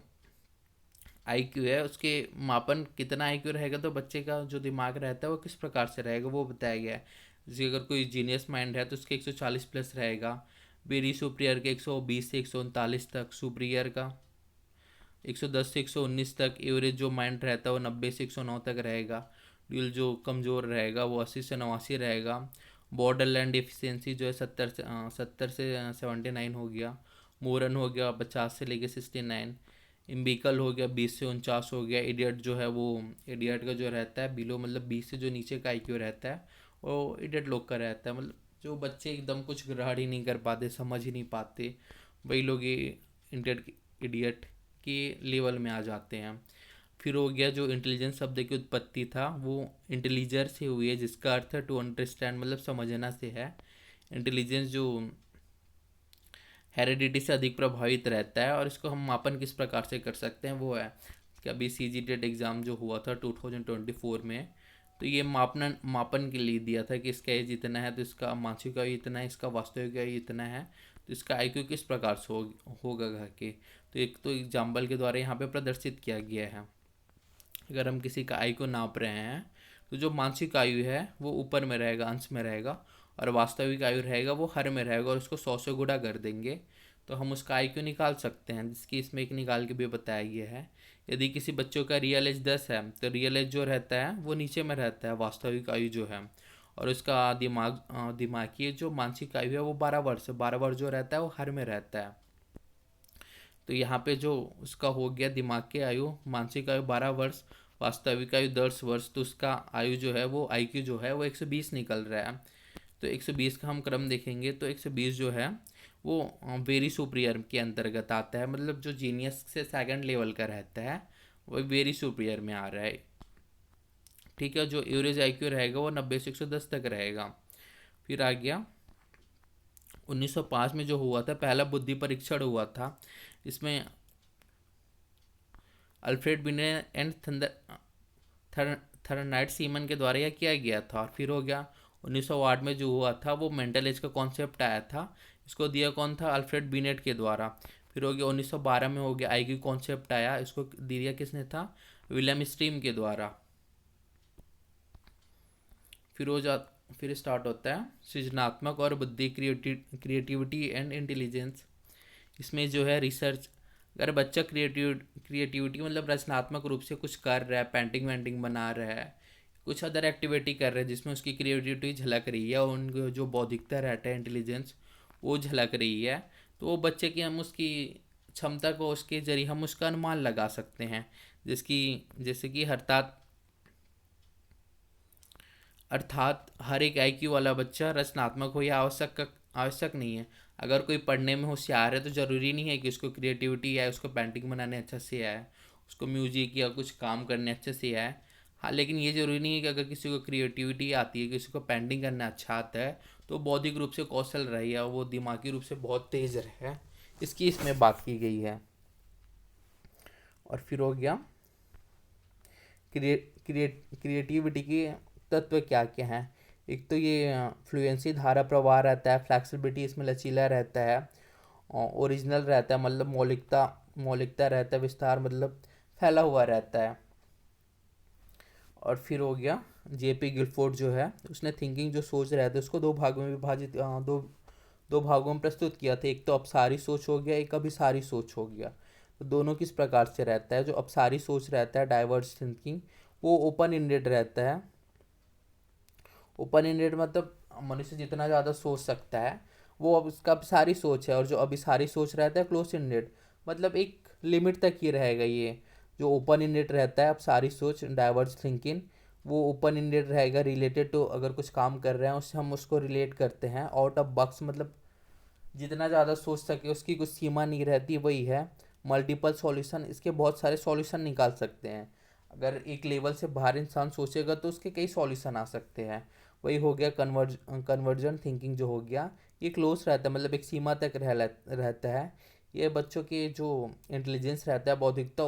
आई क्यू है उसके मापन कितना आई क्यू रहेगा तो बच्चे का जो दिमाग रहता है वो किस प्रकार से रहेगा वो बताया गया है। जैसे अगर कोई जीनियस माइंड है तो उसके 140 प्लस रहेगा, वेरी सुपीरियर के 120 से 139 तक, सुपीरियर का 110 से 119 तक, एवरेज जो माइंड रहता है वो 90 से 109 तक रहेगा, ड्यूल जो कमज़ोर रहेगा वो 80 से 89 रहेगा, बॉर्डर लैंड डिफिशियंसी जो है 70 से 79 हो गया, मोरन हो गया 50 से लेके 69, इम्बिकल हो गया 20 से 49 हो गया, इडियट जो है वो, इडियट का जो रहता है बिलो मतलब 20 से जो नीचे का आईक्यू रहता है वो इडियट लोग का रहता है, मतलब जो बच्चे एकदम कुछ ग्रहण ही नहीं कर पाते, समझ ही नहीं पाते, वही लोग ये इडियट के लेवल में आ जाते हैं। फिर हो गया जो इंटेलिजेंस शब्द की उत्पत्ति था वो इंटेलिजर से हुई है, जिसका अर्थ है टू अंडरस्टैंड मतलब समझना से है। इंटेलिजेंस जो हेरिडिटी से अधिक प्रभावित रहता है, और इसको हम मापन किस प्रकार से कर सकते हैं वो है कि अभी सी जी टेट एग्ज़ाम जो हुआ था 2024 में, तो ये मापन के लिए दिया था कि इसका एज इतना है तो इसका मानसिक आयु इतना है, इसका वास्तविक आयु इतना है, तो इसका आईक्यू किस प्रकार से होगा घर के। तो एक तो एग्जाम्पल के द्वारा यहाँ पे प्रदर्शित किया गया है। अगर हम किसी का आयु नाप रहे हैं तो जो मानसिक आयु है वो ऊपर में रहेगा, अंश में रहेगा, और वास्तविक आयु रहेगा वो हर में रहेगा, और उसको 100 से गुणा कर देंगे तो हम उसका आईक्यू निकाल सकते हैं, जिसकी इसमें एक निकाल के भी बताया गया है। यदि किसी बच्चों का रियल एज 10 है तो रियल एज जो रहता है वो नीचे में रहता है, वास्तविक आयु जो है, और उसका दिमागी जो मानसिक आयु है वो 12 वर्ष है, 12 वर्ष जो रहता है वो हर में रहता है। तो यहाँ पे जो उसका हो गया दिमाग की आयु, मानसिक आयु 12 वर्ष, वास्तविक आयु 10 वर्ष, तो उसका आयु जो है वो आईक्यू जो है वो 120 निकल रहा है। तो 120 का हम क्रम देखेंगे तो 120 जो है वो वेरी सुपीरियर के अंतर्गत आता है, मतलब जो जीनियस से सेकंड लेवल का रहता है वो वेरी सुपीरियर में आ रहा है। ठीक है, जो एवरेज आईक्यू रहेगा वो 90 से 110 तक रहेगा। फिर आ गया 1905 में जो हुआ था पहला बुद्धि परीक्षण हुआ था, इसमें अल्फ्रेड बिने एंड थर्नाइट सीमन के द्वारा यह किया गया था। और फिर हो गया 1908 में जो हुआ था वो मेंटल एज का कॉन्सेप्ट आया था, इसको दिया कौन था, अल्फ्रेड बिनेट के द्वारा। फिर हो गया 1912 में हो गया आईक्यू कॉन्सेप्ट आया, इसको दिया किसने था, विलियम स्ट्रीम के द्वारा। फिर हो जा फिर स्टार्ट होता है सृजनात्मक और बुद्धि, क्रिएटिविटी एंड इंटेलिजेंस। इसमें जो है रिसर्च, अगर बच्चा क्रिएटिविटी मतलब रचनात्मक रूप से कुछ कर रहा है, पेंटिंग वेंटिंग बना रहा है, कुछ अदर एक्टिविटी कर रहा है जिसमें उसकी क्रिएटिविटी झलक रही है, और उनको जो बौद्धिकता रहता है इंटेलिजेंस वो झलक रही है, तो वो बच्चे की हम उसकी क्षमता को उसके जरिए हम उसका अनुमान लगा सकते हैं, जिसकी जैसे कि अर्थात हर एक आईक्यू वाला बच्चा रचनात्मक हो या आवश्यक नहीं है। अगर कोई पढ़ने में होशियार है तो ज़रूरी नहीं है कि उसको क्रिएटिविटी आए, उसको पेंटिंग बनाने अच्छा से आए, उसको म्यूजिक या कुछ काम करने अच्छे से आए। हाँ, लेकिन ये ज़रूरी नहीं है कि अगर किसी को क्रिएटिविटी आती है, किसी को पेंटिंग करना अच्छा आता है, तो बौद्धिक रूप से कौशल रहे या वो दिमागी रूप से बहुत तेज़ रहे, इसकी इसमें बात की गई है। और फिर हो गया क्रिएटिविटी के तत्व क्या क्या हैं। एक तो ये फ्लुएंसी धारा प्रवाह रहता है, फ्लैक्सिबिलिटी इसमें लचीला रहता है, ओरिजिनल रहता है मतलब मौलिकता रहता है, विस्तार मतलब फैला हुआ रहता है। और फिर हो गया जेपी गिलफोर्ड जो है उसने थिंकिंग जो सोच रहा था उसको दो भागों में विभाजित दो भागों में प्रस्तुत किया था, एक तो अपसारी सोच हो गया, एक अभिसारी सोच हो गया। तो दोनों किस प्रकार से रहता है, जो अपसारी सोच रहता है डाइवर्स थिंकिंग, वो ओपन इंडेड रहता है। ओपन इंडेड मतलब मनुष्य जितना ज़्यादा सोच सकता है वो अब उसका अब सारी सोच है, और जो अभी सारी सोच रहता है क्लोज इंडेड, मतलब एक लिमिट तक ही रहेगा ये। जो ओपन इंडेड रहता है अब सारी सोच डाइवर्ज थिंकिंग, वो ओपन इंडेड रहेगा रिलेटेड टू, अगर कुछ काम कर रहे हैं उससे हम उसको रिलेट करते हैं। आउट ऑफ बॉक्स मतलब जितना ज़्यादा सोच सके, उसकी कुछ सीमा नहीं रहती, वही है मल्टीपल सॉल्यूशन। इसके बहुत सारे सॉल्यूशन निकाल सकते हैं। अगर एक लेवल से बाहर इंसान सोचेगा तो उसके कई सॉल्यूशन आ सकते हैं। वही हो गया कन्वर्जन थिंकिंग जो हो गया, ये क्लोज रहता है, मतलब एक सीमा तक रहता है। ये बच्चों के जो इंटेलिजेंस रहता है, बौद्धिकता,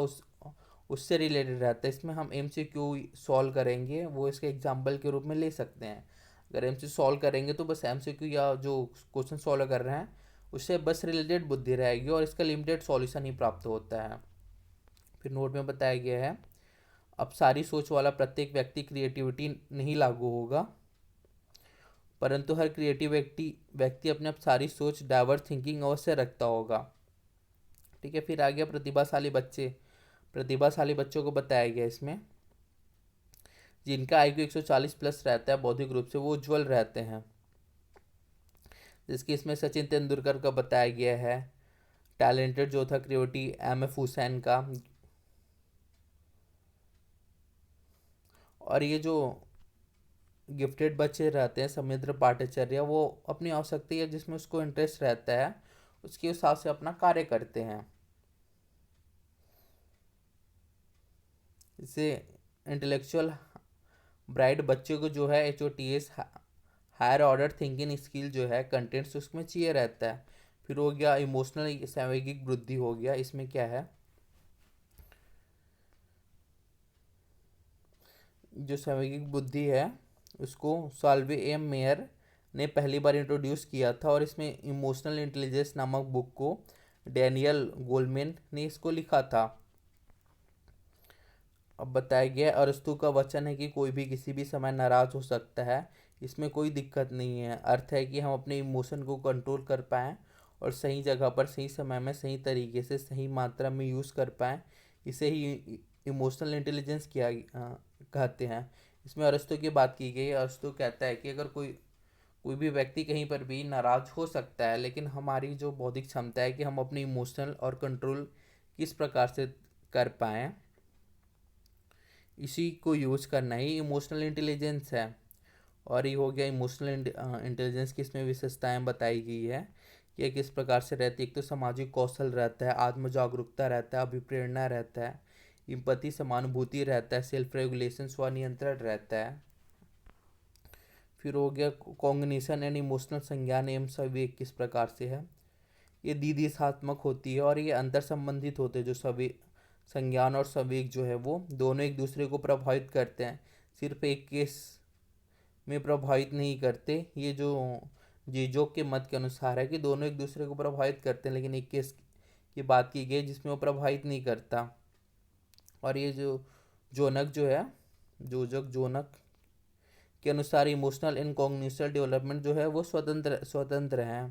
उससे रिलेटेड रहता है। इसमें हम MCQ सॉल्व करेंगे, वो इसके एग्जाम्पल के रूप में ले सकते हैं। अगर MCQ सॉल्व करेंगे तो बस MCQ या जो क्वेश्चन सॉल्व कर रहे हैं उससे बस रिलेटेड बुद्धि रहेगी, और इसका लिमिटेड सॉल्यूशन ही प्राप्त होता है। फिर नोट में बताया गया है, अब सारी सोच वाला प्रत्येक व्यक्ति क्रिएटिविटी नहीं लागू होगा, परंतु हर क्रिएटिव व्यक्ति अपने आप सारी सोच डाइवर्स थिंकिंग अवश्य रखता होगा। ठीक है, फिर आ गया प्रतिभाशाली बच्चे। प्रतिभाशाली बच्चों को बताया गया इसमें, जिनका IQ 140 प्लस रहता है बौद्धिक रूप से, वो उज्ज्वल रहते हैं। जिसकी इसमें सचिन तेंदुलकर का बताया गया है, टैलेंटेड जो था क्रिएटिविटी MF हुसैन का। और ये जो गिफ्टेड बच्चे रहते हैं समुद्र पाटचर्या, वो अपनी आवश्यकता है जिसमें उसको इंटरेस्ट रहता है उसके हिसाब से अपना कार्य करते हैं। इससे इंटेलेक्चुअल ब्राइट बच्चों को जो है HOTS higher order thinking skill जो है कंटेंट्स उसमें चाहिए रहता है। फिर हो गया इमोशनल सामूहिक बुद्धि हो गया, इसमें क्या है, जो सामूहिक बुद्धि है उसको साल्वे एम मेयर ने पहली बार इंट्रोड्यूस किया था, और इसमें इमोशनल इंटेलिजेंस नामक बुक को डैनियल गोलमैन ने इसको लिखा था। अब बताया गया अरस्तु का वचन है कि कोई भी किसी भी समय नाराज हो सकता है, इसमें कोई दिक्कत नहीं है। अर्थ है कि हम अपने इमोशन को कंट्रोल कर पाएँ और सही जगह पर सही समय में सही तरीके से सही मात्रा में यूज़ कर पाएँ, इसे ही इमोशनल इंटेलिजेंस कहते हैं। इसमें अरस्तु की बात की गई है। अरस्तु कहता है कि अगर कोई कोई भी व्यक्ति कहीं पर भी नाराज हो सकता है, लेकिन हमारी जो बौद्धिक क्षमता है कि हम अपनी इमोशनल और कंट्रोल किस प्रकार से कर पाएँ, इसी को यूज करना ही इमोशनल इंटेलिजेंस है। और ये हो गया इमोशनल इंटेलिजेंस की इसमें विशेषताएं बताई गई है कि ये किस प्रकार से रहती है। एक तो सामाजिक कौशल रहता है, आत्म जागरूकता रहता है, अभिप्रेरणा रहता है, इम्पति समानुभूति रहता है, सेल्फ रेगुलेशन स्वनियंत्रण रहता है। फिर हो गया कॉग्निशन एंड इमोशनल संज्ञान एवं संवेग किस प्रकार से है, ये द्विदिशात्मक होती है और ये अंतर संबंधित होते हैं। जो सवे संज्ञान और संवेग जो है वो दोनों एक दूसरे को प्रभावित करते हैं, सिर्फ एक केस में प्रभावित नहीं करते। ये जो जीजोग के मत के अनुसार है कि दोनों एक दूसरे को प्रभावित करते हैं, लेकिन एक केस की बात की गई जिसमें वो प्रभावित नहीं करता। और ये जो जोनक जो है, जोनक के अनुसार इमोशनल एंड कॉग्निटिव डेवलपमेंट जो है वो स्वतंत्र स्वतंत्र है।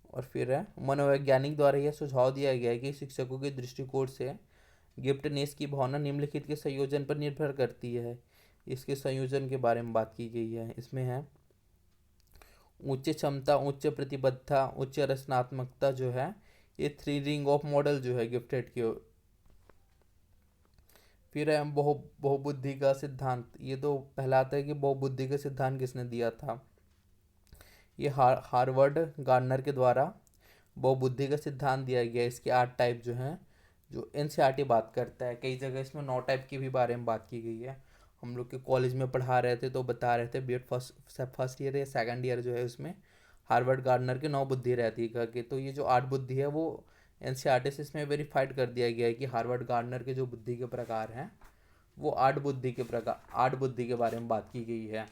और फिर है मनोवैज्ञानिक द्वारा यह सुझाव दिया गया है कि शिक्षकों के दृष्टिकोण से गिफ्टनेस की भावना निम्नलिखित के संयोजन पर निर्भर करती है। इसके संयोजन के बारे में बात की गई है। इसमें है उच्च क्षमता, उच्च प्रतिबद्धता, उच्च रचनात्मकता जो है, ये 3 रिंग ऑफ मॉडल जो है गिफ्टेड की। फिर है बहुबुद्धि का सिद्धांत। ये तो पहला आता है कि बहुबुद्धि का सिद्धांत किसने दिया था, ये हार्वर्ड गार्डनर के द्वारा बहुबुद्धि का सिद्धांत दिया गया। इसके 8 टाइप जो हैं, जो NCERT बात करता है। कई जगह इसमें 9 टाइप के भी बारे में बात की गई है। हम लोग के कॉलेज में पढ़ा रहे थे तो बता रहे थे, B.Ed फर्स्ट ईयर या सेकंड ईयर जो है उसमें हार्वर्ड गार्डनर के 9 बुद्धि रहती है करके। तो ये जो 8 बुद्धि है वो NCERT से इसमें वेरीफाइड कर दिया गया है कि हार्वर्ड गार्डनर के जो बुद्धि के प्रकार हैं वो 8 बुद्धि के बारे में बात की गई है।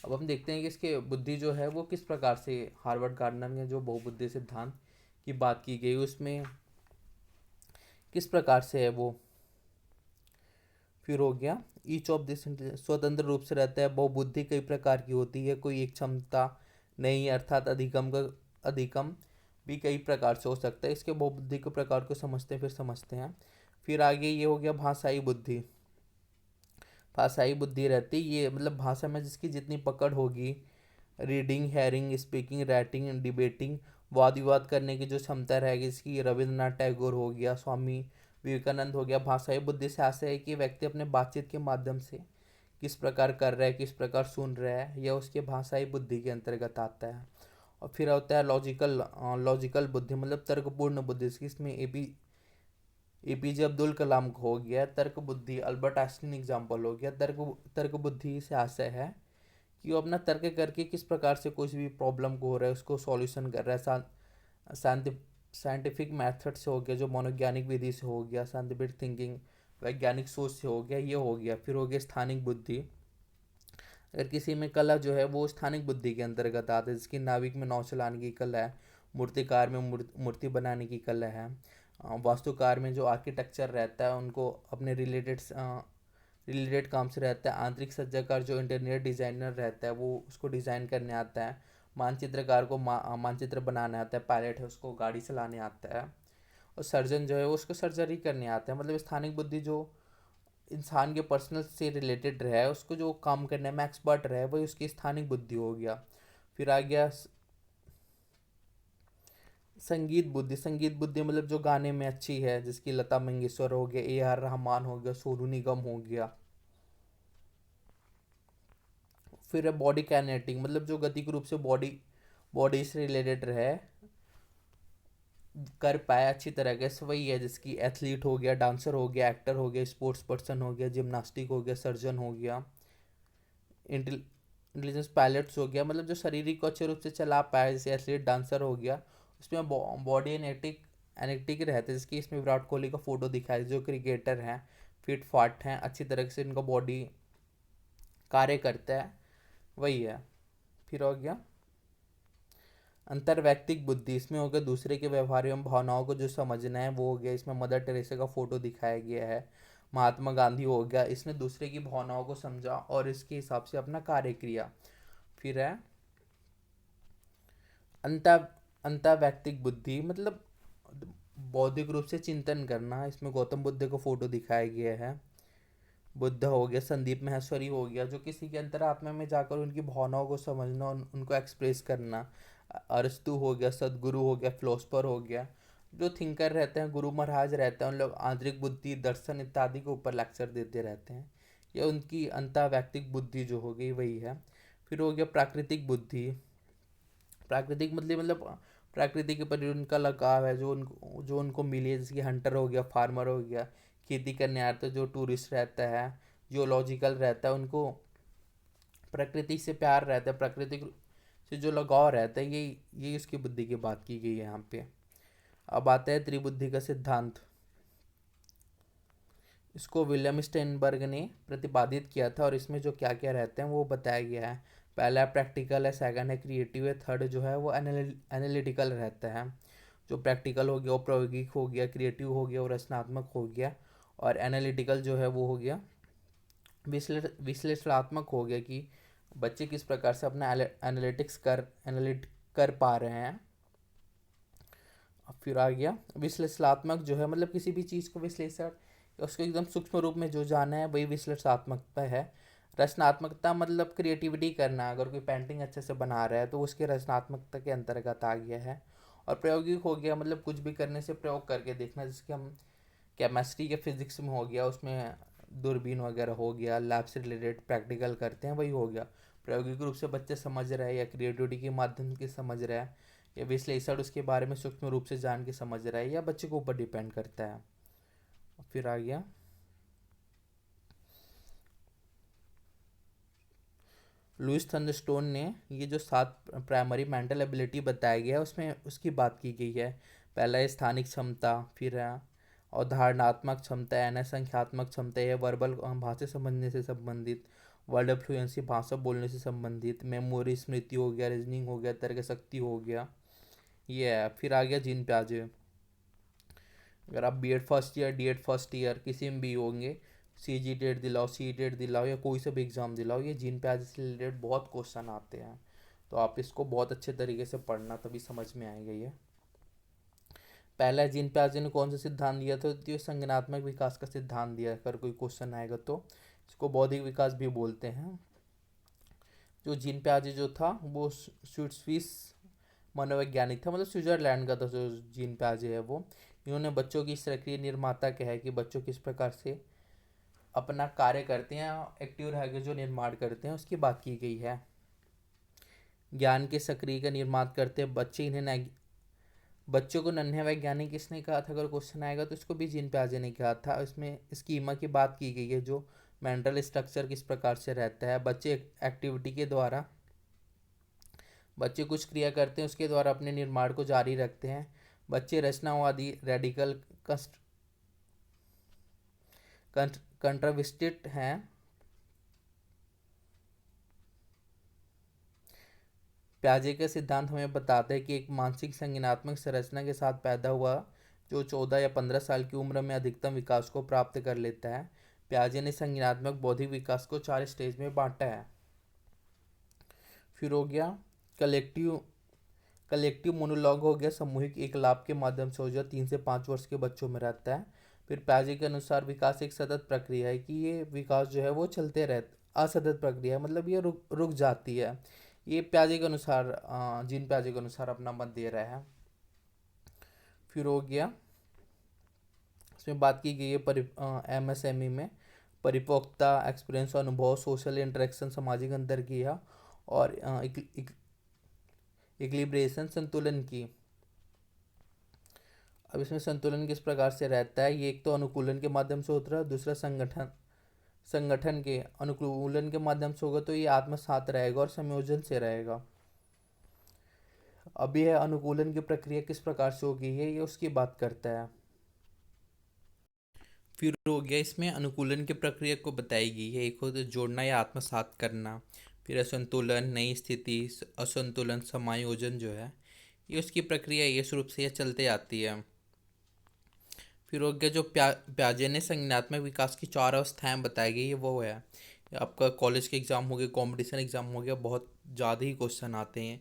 अब हम देखते हैं कि इसके बुद्धि जो है वो किस प्रकार से हार्वर्ड गार्डनर ने जो बहुबुद्धि सिद्धांत की बात की गई उसमें किस प्रकार से है वो। फिर हो गया ईच ऑफ दिस स्वतंत्र रूप से रहता है। बहुबुद्धि कई प्रकार की होती है, कोई एक क्षमता नहीं, अर्थात अधिकम भी कई प्रकार से हो सकता है। इसके बहुबुद्धि के प्रकार को समझते हैं, फिर समझते हैं। फिर आगे ये हो गया भाषाई बुद्धि। भाषाई बुद्धि रहती है ये मतलब भाषा में जिसकी जितनी पकड़ होगी, reading, hearing, speaking, writing, debating, वाद विवाद करने की जो क्षमता रहेगी, इसकी रविंद्रनाथ टैगोर हो गया, स्वामी विवेकानंद हो गया। भाषाई बुद्धि से आशय है कि व्यक्ति अपने बातचीत के माध्यम से किस प्रकार कर रहा है, किस प्रकार सुन रहा है, यह उसके भाषाई बुद्धि के अंतर्गत आता है। और फिर होता है लॉजिकल बुद्धि मतलब तर्कपूर्ण बुद्धि। इसमें एपीजे अब्दुल कलाम को हो गया तर्क बुद्धि, अल्बर्ट आइंस्टीन एग्जाम्पल हो गया। तर्क बुद्धि से आशय है कि वो अपना तर्क करके किस प्रकार से कुछ भी प्रॉब्लम को हो रहा है उसको सॉल्यूशन कर रहा है। साइंटिफिक मेथड से हो गया, जो मनोवैज्ञानिक विधि से हो गया, साइंटिफिक थिंकिंग, वैज्ञानिक सोच से हो गया, ये हो गया। फिर हो गया स्थानिक बुद्धि। अगर किसी में कला जो है वो स्थानिक बुद्धि के अंतर्गत आता है, जिसकी नाविक में नाव चलाने की कला है, मूर्तिकार में मूर्ति बनाने की कला है, वास्तुकार में जो आर्किटेक्चर रहता है उनको अपने रिलेटेड काम से रहता है, आंतरिक सज्जाकार जो इंटीरियर डिज़ाइनर रहता है वो उसको डिज़ाइन करने आता है, मानचित्रकार को मानचित्र बनाने आता है, पायलट है उसको गाड़ी चलाने आता है, और सर्जन जो है वो उसको सर्जरी करने आता है। मतलब स्थानिक बुद्धि जो इंसान के पर्सनल से रिलेटेड रहे, उसको जो काम करने में एक्सपर्ट रहे, वही उसकी स्थानिक बुद्धि हो गया। फिर आ गया संगीत बुद्धि। संगीत बुद्धि मतलब जो गाने में अच्छी है, जिसकी लता मंगेशकर हो गया, A R रहमान हो गया, सोनू निगम हो गया। फिर है बॉडी कैनेटिक मतलब जो गतिक रूप से बॉडी से रिलेटेड रहे, कर पाए अच्छी तरह से, वही है जिसकी एथलीट हो गया, डांसर हो गया, एक्टर हो गया, स्पोर्ट्स पर्सन हो गया, जिम्नास्टिक हो गया, सर्जन हो गया, इंटेलिजेंस पायलट्स हो गया। मतलब जो शारीरिक को अच्छे रूप से चला पाए, जैसे एथलीट, डांसर हो गया, उसमें बॉडी एनेटिक रहते हैं, जिसकी इसमें विराट कोहली का फोटो दिखाया जो क्रिकेटर हैं, फिट फाट हैं, अच्छी तरह से इनका बॉडी कार्य करता है, वही है। फिर हो गया अंतर्वैयक्तिक बुद्धि। इसमें हो गया दूसरे के व्यवहार एवं भावनाओं को जो समझना है, वो हो गया। इसमें मदर टेरेसा का फोटो दिखाया गया है, महात्मा गांधी हो गया, इसने दूसरे की भावनाओं को समझा और इसके हिसाब से अपना कार्य किया। फिर है अंता अंतर्वैयक्तिक बुद्धि मतलब बौद्धिक रूप से चिंतन करना। इसमें गौतम बुद्ध को फोटो दिखाया गया है। बुद्ध हो गया, संदीप माहेश्वरी हो गया, जो किसी के अंतरात्मा में जाकर उनकी भावनाओं को समझना, उनको एक्सप्रेस करना। अरस्तु हो गया, सदगुरु हो गया, फिलोसफर हो गया, जो थिंकर रहते हैं, गुरु महाराज रहते हैं, उन लोग आंतरिक बुद्धि, दर्शन इत्यादि के ऊपर लेक्चर देते रहते हैं। यह उनकी अंतर्वैयक्तिक बुद्धि जो हो गई वही है। फिर हो गया प्राकृतिक बुद्धि। प्राकृतिक मतलब प्रकृति के प्रति उनका लगाव है, जो उनको मिली है, जैसे कि हंटर हो गया, फार्मर हो गया, खेती करने आता है, जो टूरिस्ट रहता है, जियोलॉजिकल रहता है, उनको प्रकृति से प्यार रहता है, प्रकृति से जो लगाव रहता है, यही उसकी बुद्धि की बात की गई है यहाँ पे। अब आता है त्रिबुद्धि का सिद्धांत। इसको विलियम स्टेनबर्ग ने प्रतिपादित किया था और इसमें जो क्या क्या रहते हैं वो बताया गया है। पहला प्रैक्टिकल है, सेकंड है क्रिएटिव है, थर्ड जो है वो एनालिटिकल रहता है। जो प्रैक्टिकल हो गया वो प्रायोगिक हो गया, क्रिएटिव हो गया वो रचनात्मक हो गया, और एनालिटिकल जो है वो हो गया विश्लेषणात्मक हो गया, कि बच्चे किस प्रकार से अपना एनालिट कर पा रहे हैं। फिर आ गया विश्लेषणात्मक जो है मतलब किसी भी चीज़ को विश्लेषण, उसको एकदम सूक्ष्म रूप में जो जाना है वही विश्लेषणात्मकता है। रचनात्मकता मतलब क्रिएटिविटी करना, अगर कोई पेंटिंग अच्छे से बना रहा है तो उसके रचनात्मकता के अंतर्गत आ गया है। और प्रायोगिक हो गया मतलब कुछ भी करने से प्रयोग करके देखना, जिसके हम केमिस्ट्री या फिजिक्स में हो गया, उसमें दूरबीन वगैरह हो गया, लैब से रिलेटेड प्रैक्टिकल करते हैं, वही हो गया। प्रायोगिक रूप से बच्चे समझ रहे हैं या क्रिएटिविटी के माध्यम से समझ रहे हैं, या विश्लेषण उसके बारे में सूक्ष्म रूप से जान के समझ रहा है, या बच्चे के ऊपर डिपेंड करता है। फिर आ गया लुइस थंडरस्टोन ने ये जो 7 प्राइमरी मेंटल एबिलिटी बताया गया है उसमें उसकी बात की गई है। पहला है स्थानिक क्षमता, फिर है अवधारणात्मक क्षमता, है संख्यात्मक क्षमता, है वर्बल भाषा समझने से संबंधित, वर्ड फ्लुएंसी भाषा बोलने से संबंधित, मेमोरी स्मृति हो गया, रीजनिंग हो गया, तर्क शक्ति हो गया, ये है। फिर आ गया जीन प्याजे। अगर आप B Ed first year, D Ed first year किसी में भी होंगे, सी जी टेट दिलाओ, सी टेट दिलाओ, या कोई सा भी एग्ज़ाम दिलाओ, ये जीन प्याजे से रिलेटेड बहुत क्वेश्चन आते हैं। तो आप इसको बहुत अच्छे तरीके से पढ़ना, तभी समझ में आएगा ये। पहला जीन प्याजे ने कौन सा सिद्धांत दिया था, तो ये संज्ञानात्मक विकास का सिद्धांत दिया। अगर कोई क्वेश्चन आएगा तो इसको बौद्धिक विकास भी बोलते हैं। जो जीन प्याजे जो था वो स्विस मनोवैज्ञानिक था, मतलब स्विट्जरलैंड का था जो जीन प्याजे है वो। इन्होंने बच्चों की सक्रिय निर्माता कहा है कि बच्चों किस प्रकार से अपना कार्य करते हैं, एक्टिव रह के जो निर्माण करते हैं उसकी बात की गई है। ज्ञान के सक्रिय का निर्माण करते हैं बच्चे, इन्हें बच्चों को नन्हे वैज्ञानिक किसने कहा था, अगर क्वेश्चन आएगा तो इसको भी जीन प्याजे ने कहा था। इसमें स्कीमा की बात की गई है, जो मेंटल स्ट्रक्चर किस प्रकार से रहता है। बच्चे एक्टिविटी के द्वारा, बच्चे कुछ क्रिया करते हैं उसके द्वारा अपने निर्माण को जारी रखते हैं। बच्चे रचनावादी, रेडिकल, कंट्राविस्टिट हैं। प्याजे का सिद्धांत हमें बताता है कि एक मानसिक संज्ञानात्मक संरचना के साथ पैदा हुआ जो 14 या 15 साल की उम्र में अधिकतम विकास को प्राप्त कर लेता है। प्याजे ने संज्ञानात्मक बौद्धिक विकास को 4 स्टेज में बांटा है। फिर हो गया कलेक्टिव कलेक्टिव मोनोलॉग, हो गया सामूहिक एकलाप के माध्यम से हो गया 3 से 5 वर्ष के बच्चों में रहता है। फिर प्याजे के अनुसार विकास एक सतत प्रक्रिया है, कि ये विकास जो है वो चलते रहता, असतत प्रक्रिया है, मतलब ये रुक रुक जाती है। ये प्याजे के अनुसार, जीन प्याजे के अनुसार अपना मत दे रहा है। फिर हो गया इसमें बात की गई है MSME में परिपक्वता, एक्सपीरियंस, अनुभव, सोशल इंटरेक्शन, सामाजिक अंतर की है, और इक्लिब्रेशन, संतुलन की। अब इसमें संतुलन किस प्रकार से रहता है, ये एक तो अनुकूलन के माध्यम से होता है, दूसरा संगठन के अनुकूलन के माध्यम से होगा तो ये आत्मसात रहेगा और संयोजन से रहेगा। अब यह अनुकूलन की प्रक्रिया किस प्रकार से होगी है, ये उसकी बात करता है। फिर हो गया इसमें अनुकूलन की प्रक्रिया को बताई गई है। एक हो तो जोड़ना या आत्मसात करना, फिर असंतुलन, नई स्थिति, असंतुलन, समायोजन जो है ये उसकी प्रक्रिया ये रूप से ये चलते आती है। फिर हो गया जो प्याजे ने संज्ञानात्मक विकास की 4 अवस्थाएं बताई गई है, वो है आपका कॉलेज के एग्ज़ाम हो गया, कंपटीशन एग्ज़ाम हो गया, बहुत ज़्यादा ही क्वेश्चन आते हैं।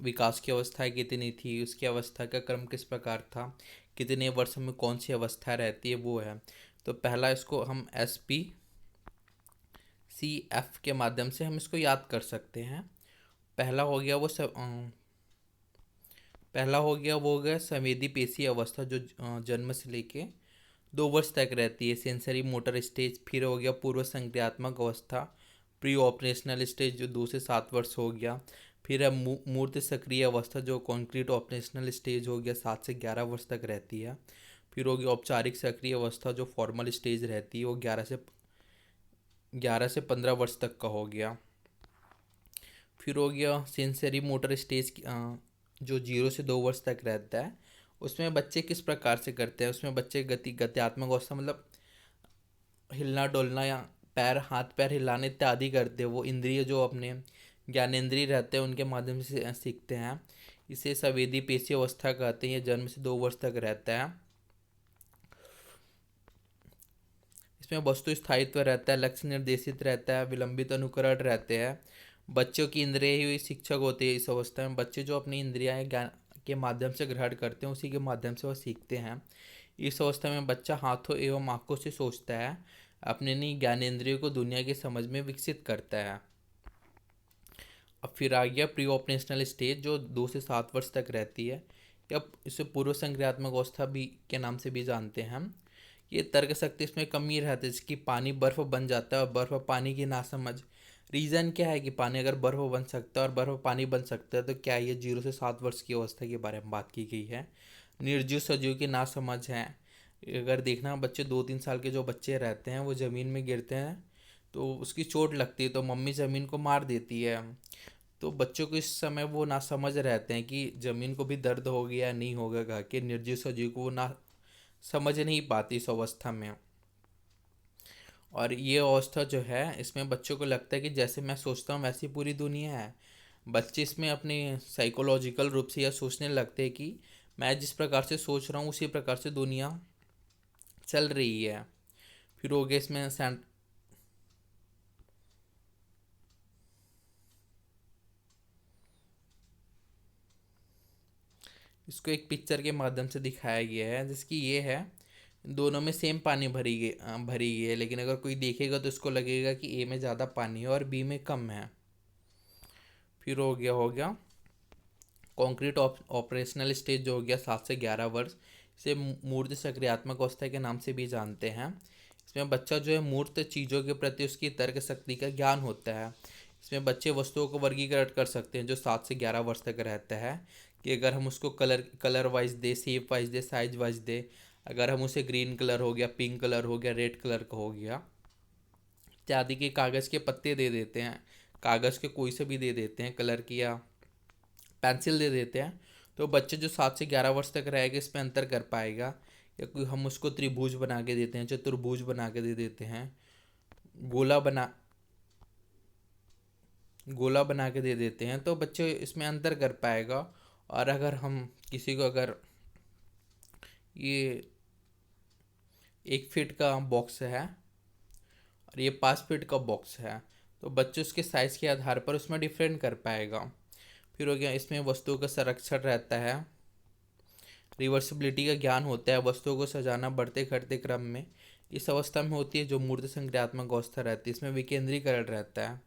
विकास की अवस्था कितनी थी, उसकी अवस्था का क्रम किस प्रकार था, कितने वर्ष में कौन सी अवस्था रहती है, वो है। तो पहला इसको हम SPCF के माध्यम से हम इसको याद कर सकते हैं। पहला हो गया वो पहला हो गया संवेदी पेशी अवस्था, जो जन्म से लेके 2 वर्ष तक रहती है, सेंसरी मोटर स्टेज। फिर हो गया पूर्व संक्रियात्मक अवस्था, प्री ऑपरेशनल स्टेज, जो 2 से 7 वर्ष हो गया। फिर है मूर्त सक्रिय अवस्था, जो कॉन्क्रीट ऑपरेशनल स्टेज हो गया, 7 से 11 वर्ष तक रहती है। फिर हो गया औपचारिक सक्रिय अवस्था, जो फॉर्मल स्टेज रहती है, वो 11 से 15 वर्ष तक का हो गया। फिर हो गया सेंसरी मोटर स्टेज, जो 0 से 2 वर्ष तक रहता है। उसमें बच्चे किस प्रकार से करते हैं, उसमें बच्चे गत्यात्मक अवस्था, मतलब हिलना डुलना या हाथ पैर हिलाने इत्यादि करते हैं। वो इंद्रिय जो अपने ज्ञानेंद्रिय रहते हैं उनके माध्यम से सीखते हैं। इसे संवेदी पेशी अवस्था कहते हैं। ये जन्म से 2 वर्ष तक रहता है। इसमें वस्तु स्थायित्व रहता है, लक्ष्य निर्देशित रहता है, विलंबित अनुकरण रहते हैं। बच्चों की इंद्रिय ही शिक्षक होते हैं इस अवस्था में। बच्चे जो अपनी इंद्रियां ज्ञान के माध्यम से ग्रहण करते हैं उसी के माध्यम से वह सीखते हैं। इस अवस्था में बच्चा हाथों एवं आँखों से सोचता है, अपने नहीं ज्ञानेंद्रियों को दुनिया की समझ में विकसित करता है। अब फिर आ गया प्री ऑपरेशनल स्टेज, जो 2 से 7 वर्ष तक रहती है, या इसे पूर्व संक्रियात्मक अवस्था भी के नाम से भी जानते हैं हम। ये तर्क शक्ति इसमें कमी रहती है, जैसे पानी बर्फ बन जाता है और बर्फ पानी की नासमझ। रीज़न क्या है कि पानी अगर बर्फ बन सकता है और बर्फ पानी बन सकता है, तो क्या ये 0 से 7 वर्ष की अवस्था के बारे में बात की गई है। निर्जीव सजीव की नासमझ है। अगर देखना बच्चे 2-3 साल के जो बच्चे रहते हैं वो ज़मीन में गिरते हैं तो उसकी चोट लगती है, तो मम्मी ज़मीन को मार देती है। तो बच्चों को इस समय वो ना समझ रहते हैं कि ज़मीन को भी दर्द हो गया नहीं होगा, कहा कि निर्जीव सजीव को वो ना समझ नहीं पाती इस अवस्था में। और ये अवस्था जो है इसमें बच्चों को लगता है कि जैसे मैं सोचता हूँ वैसी पूरी दुनिया है। बच्चे इसमें अपने साइकोलॉजिकल रूप से यह सोचने लगते हैं कि मैं जिस प्रकार से सोच रहा हूँ उसी प्रकार से दुनिया चल रही है। फिर हो गया इसमें इसको एक पिक्चर के माध्यम से दिखाया गया है, जिसकी ये है, दोनों में सेम पानी भरी गई है, लेकिन अगर कोई देखेगा तो उसको लगेगा कि ए में ज़्यादा पानी है और बी में कम है। फिर हो गया कॉन्क्रीट ऑपरेशनल स्टेज, जो हो गया 7 से 11 वर्ष। इसे मूर्त सक्रियात्मक अवस्था के नाम से भी जानते हैं। इसमें बच्चा जो है मूर्त चीज़ों के प्रति उसकी तर्क शक्ति का ज्ञान होता है। इसमें बच्चे वस्तुओं को वर्गीकृत कर सकते हैं जो 7 से 11 वर्ष तक रहता है, कि अगर हम उसको कलर वाइज दे, शेप वाइज दे, साइज वाइज दे, अगर हम उसे ग्रीन कलर हो गया, पिंक कलर हो गया, रेड कलर का हो गया इत्यादि के कागज़ के पत्ते दे देते हैं, कागज़ के कोई से भी दे देते हैं, कलर की या पेंसिल दे देते हैं, तो बच्चे जो 7 से 11 वर्ष तक रहेगा इसमें अंतर कर पाएगा। या कोई हम उसको त्रिभुज बना के देते हैं, चतुर्भुज बना के दे देते हैं, गोला बना गोला बना के दे देते हैं, तो बच्चे इसमें अंतर कर पाएगा। और अगर हम किसी को अगर ये 1 फीट का बॉक्स है और ये 5 फीट का बॉक्स है, तो बच्चे उसके साइज़ के आधार पर उसमें डिफरेंट कर पाएगा। फिर हो गया, इसमें वस्तुओं का संरक्षण रहता है, रिवर्सिबिलिटी का ज्ञान होता है, वस्तुओं को सजाना बढ़ते घटते क्रम में इस अवस्था में होती है जो मूर्त संक्रियात्मक अवस्था रहती है, इसमें विकेंद्रीकरण रहता है।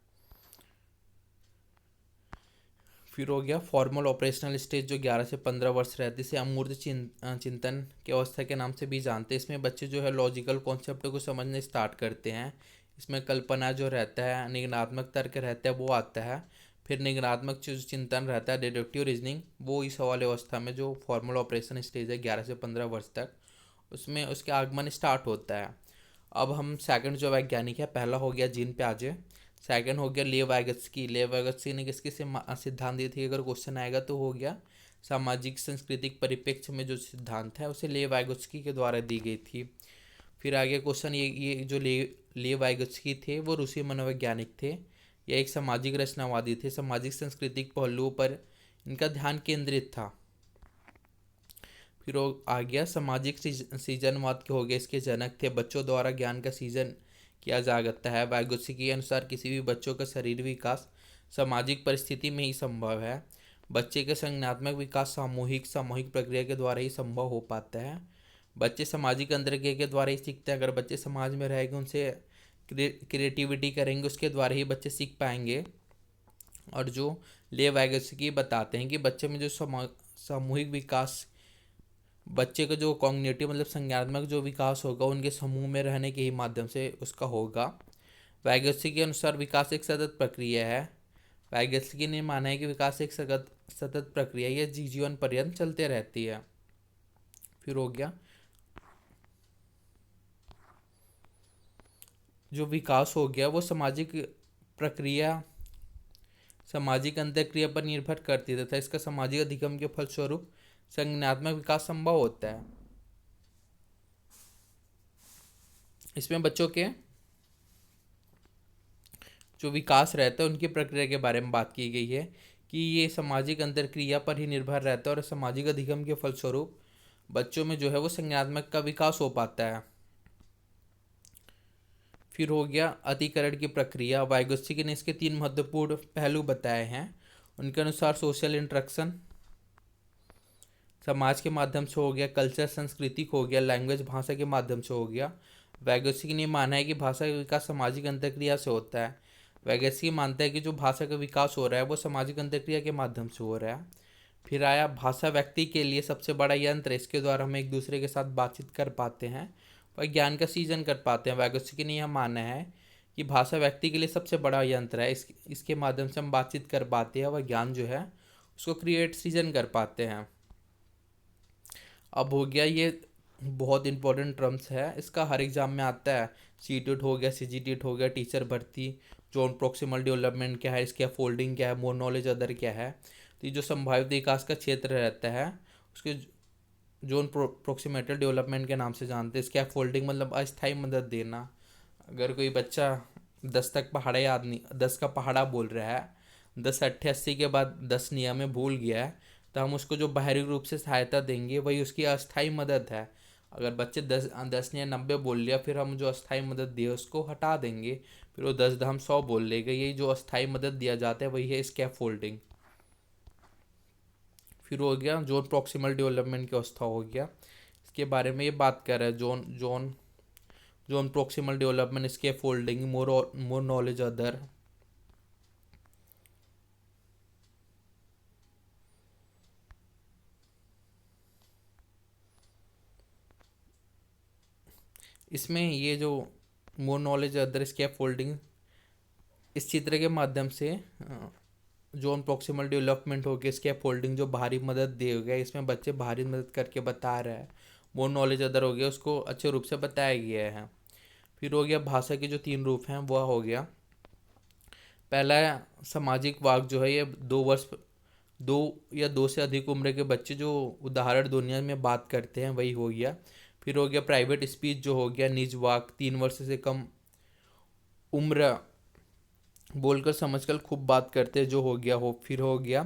फिर हो गया फॉर्मल ऑपरेशनल स्टेज, जो 11 से 15 वर्ष रहती है, इसे अमूर्त चिंतन की अवस्था के नाम से भी जानते हैं। इसमें बच्चे जो है लॉजिकल कॉन्सेप्ट को समझने स्टार्ट करते हैं। इसमें कल्पना जो रहता है, निगनात्मक तर्क रहता है, वो आता है। फिर निगनात्मक जो चिंतन रहता है, डिडक्टिव रीजनिंग, वो इस वाले अवस्था में जो फॉर्मल ऑपरेशन स्टेज है 11 से 15 वर्ष तक, उसमें उसके आगमन स्टार्ट होता है। अब हम सेकंड जो वैज्ञानिक है, पहला हो गया जीन प्याजे, सेकंड हो गया लेव वाइगत्स्की ने किसके सिद्धांत दिए थे, अगर क्वेश्चन आएगा तो हो गया सामाजिक सांस्कृतिक परिप्रेक्ष्य में जो सिद्धांत है उसे लेव वाइगत्स्की के द्वारा दी गई थी। फिर आगे क्वेश्चन, ये जो लेव वाइगत्स्की थे वो रूसी मनोवैज्ञानिक थे, यह एक सामाजिक रचनावादी थे, सामाजिक सांस्कृतिक पहलुओं पर इनका ध्यान केंद्रित था। फिर आ गया सामाजिक सृजनवाद के, हो गए इसके जनक थे, बच्चों द्वारा ज्ञान का सृजन किया जा सकता है। वाइगोत्स्की के अनुसार किसी भी बच्चों का शरीर विकास सामाजिक परिस्थिति में ही संभव है। बच्चे का संज्ञानात्मक विकास सामूहिक प्रक्रिया के द्वारा ही संभव हो पाता है। बच्चे सामाजिक अंतर्क्रिया के द्वारा ही सीखते हैं। अगर बच्चे समाज में रहेंगे, उनसे क्रिएटिविटी करेंगे, उसके द्वारा ही बच्चे सीख पाएंगे। और जो ले वाइगोत्स्की बताते हैं कि बच्चे में जो सामूहिक विकास, बच्चे का जो कॉग्निटिव मतलब संज्ञानात्मक जो विकास होगा, उनके समूह में रहने के ही माध्यम से उसका होगा। वाइगोत्स्की के अनुसार विकास एक सतत प्रक्रिया है। वाइगोत्स्की ने माना है कि विकास एक सतत प्रक्रिया, यह जीवन पर्यंत चलते रहती है। फिर हो गया, जो विकास हो गया वो सामाजिक प्रक्रिया, सामाजिक अंतःक्रिया पर निर्भर करती है तथा इसका सामाजिक अधिगम के फलस्वरूप संज्ञानात्मक विकास संभव होता है। इसमें बच्चों के जो विकास रहता है उनकी प्रक्रिया के बारे में बात की गई है कि ये सामाजिक अंतर्क्रिया पर ही निर्भर रहता है और सामाजिक अधिगम के फलस्वरूप बच्चों में जो है वो संज्ञानात्मक का विकास हो पाता है। फिर हो गया अतिकरण की प्रक्रिया। वाइगोत्स्की ने इसके 3 महत्वपूर्ण पहलू बताए हैं। उनके अनुसार सोशल इंटरेक्शन समाज के माध्यम से हो गया, कल्चर संस्कृति हो गया, लैंग्वेज भाषा के माध्यम से हो गया। वाइगोत्स्की ने माना है कि भाषा का विकास सामाजिक अंतर्क्रिया से होता है। वाइगोत्स्की मानता है कि जो भाषा का विकास हो रहा है वो सामाजिक अंतर्क्रिया के माध्यम से हो रहा है। फिर आया भाषा व्यक्ति के लिए सबसे बड़ा यंत्र है, इसके द्वारा हम एक दूसरे के साथ बातचीत कर पाते हैं, वह ज्ञान का सृजन कर पाते हैं। वाइगोत्स्की ने यह माना है कि भाषा व्यक्ति के लिए सबसे बड़ा यंत्र है, इसके माध्यम से हम बातचीत कर पाते हैं, वह ज्ञान जो है उसको सृजन कर पाते हैं। अब हो गया, ये बहुत इंपॉर्टेंट टर्म्स है, इसका हर एग्जाम में आता है। सीटेट हो गया, सीजीटेट हो गया, टीचर भर्ती, जोन प्रोक्सिमल डेवलपमेंट क्या है, इसके फोल्डिंग क्या है, मोर नॉलेज अदर क्या है। तो ये जो संभावित विकास का क्षेत्र रहता है उसके जोन प्रोक्सीमेटल डेवलपमेंट के नाम से जानते हैं। इसके फोल्डिंग मतलब अस्थायी मदद देना। अगर कोई बच्चा 10 तक पहाड़ा याद नहीं, 10 का पहाड़ा बोल रहा है, 10 80 80 के बाद 10 नियम में भूल गया है, तो हम उसको जो बाहरी रूप से सहायता देंगे वही उसकी अस्थायी मदद है। अगर बच्चे 10 या 90 बोल लिया, फिर हम जो अस्थायी मदद दिए उसको हटा देंगे, फिर वो 10 हम 100 बोल लेगा। यही जो अस्थायी मदद दिया जाता है वही है स्कैफोल्डिंग। फिर हो गया जोन प्रॉक्सिमल डेवलपमेंट की अवस्था हो गया, इसके बारे में ये बात कर रहा है। Zone zone zone proximal development, इसके फोल्डिंग, मोर मोर नॉलेज अदर। इसमें ये जो मोर नॉलेज अदर स्कैप फोल्डिंग, इस चित्र के माध्यम से जोन प्रॉक्सिमल डेवलपमेंट हो गया, स्कैप फोल्डिंग जो बाहरी मदद देगा, इसमें बच्चे बाहरी मदद करके बता रहा है। मोर नॉलेज अदर हो गया, उसको अच्छे रूप से बताया गया है। फिर हो गया भाषा के जो 3 रूप हैं, वह हो गया पहला है सामाजिक वाक, जो है ये 2 वर्ष, 2 या 2 से अधिक उम्र के बच्चे जो उदाहरण दुनिया में बात करते हैं, वही हो गया। फिर हो गया प्राइवेट स्पीच, जो हो गया निज वाक, 3 वर्ष से कम उम्र बोलकर समझकर खूब बात करते हैं, जो हो गया हो। फिर हो गया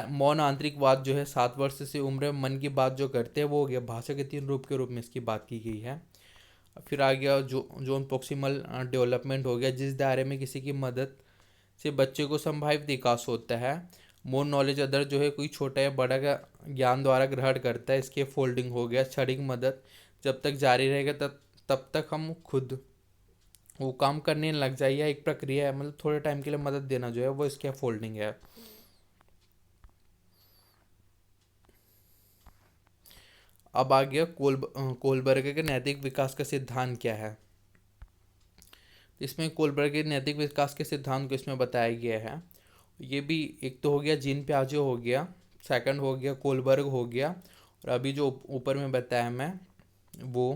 मौन आंतरिक वाद, जो है 7 वर्ष से उम्र में मन की बात जो करते हैं, वो हो गया। भाषा के 3 रूप के रूप में इसकी बात की गई है। फिर आ गया जो जोन प्रॉक्सिमल डेवलपमेंट हो गया, जिस दायरे में किसी की मदद से बच्चे को संभावित विकास होता है। मोर नॉलेज अदर, जो है कोई छोटा या बड़ा का ज्ञान द्वारा ग्रहण करता है, इसके फोल्डिंग हो गया। क्षणिक मदद, जब तक जारी रहेगा तब तक हम खुद वो काम करने लग जाए, या एक प्रक्रिया है, मतलब थोड़े टाइम के लिए मदद देना जो है, वो इसके फोल्डिंग है। अब आ गया कोलबर्ग के नैतिक विकास का सिद्धांत क्या है। इसमें कोलबर्ग के नैतिक विकास के सिद्धांत को इसमें बताया गया है। ये भी एक तो हो गया जीन प्याजे हो गया, सेकंड हो गया कोलबर्ग हो गया, और अभी जो ऊपर में बताया मैं वो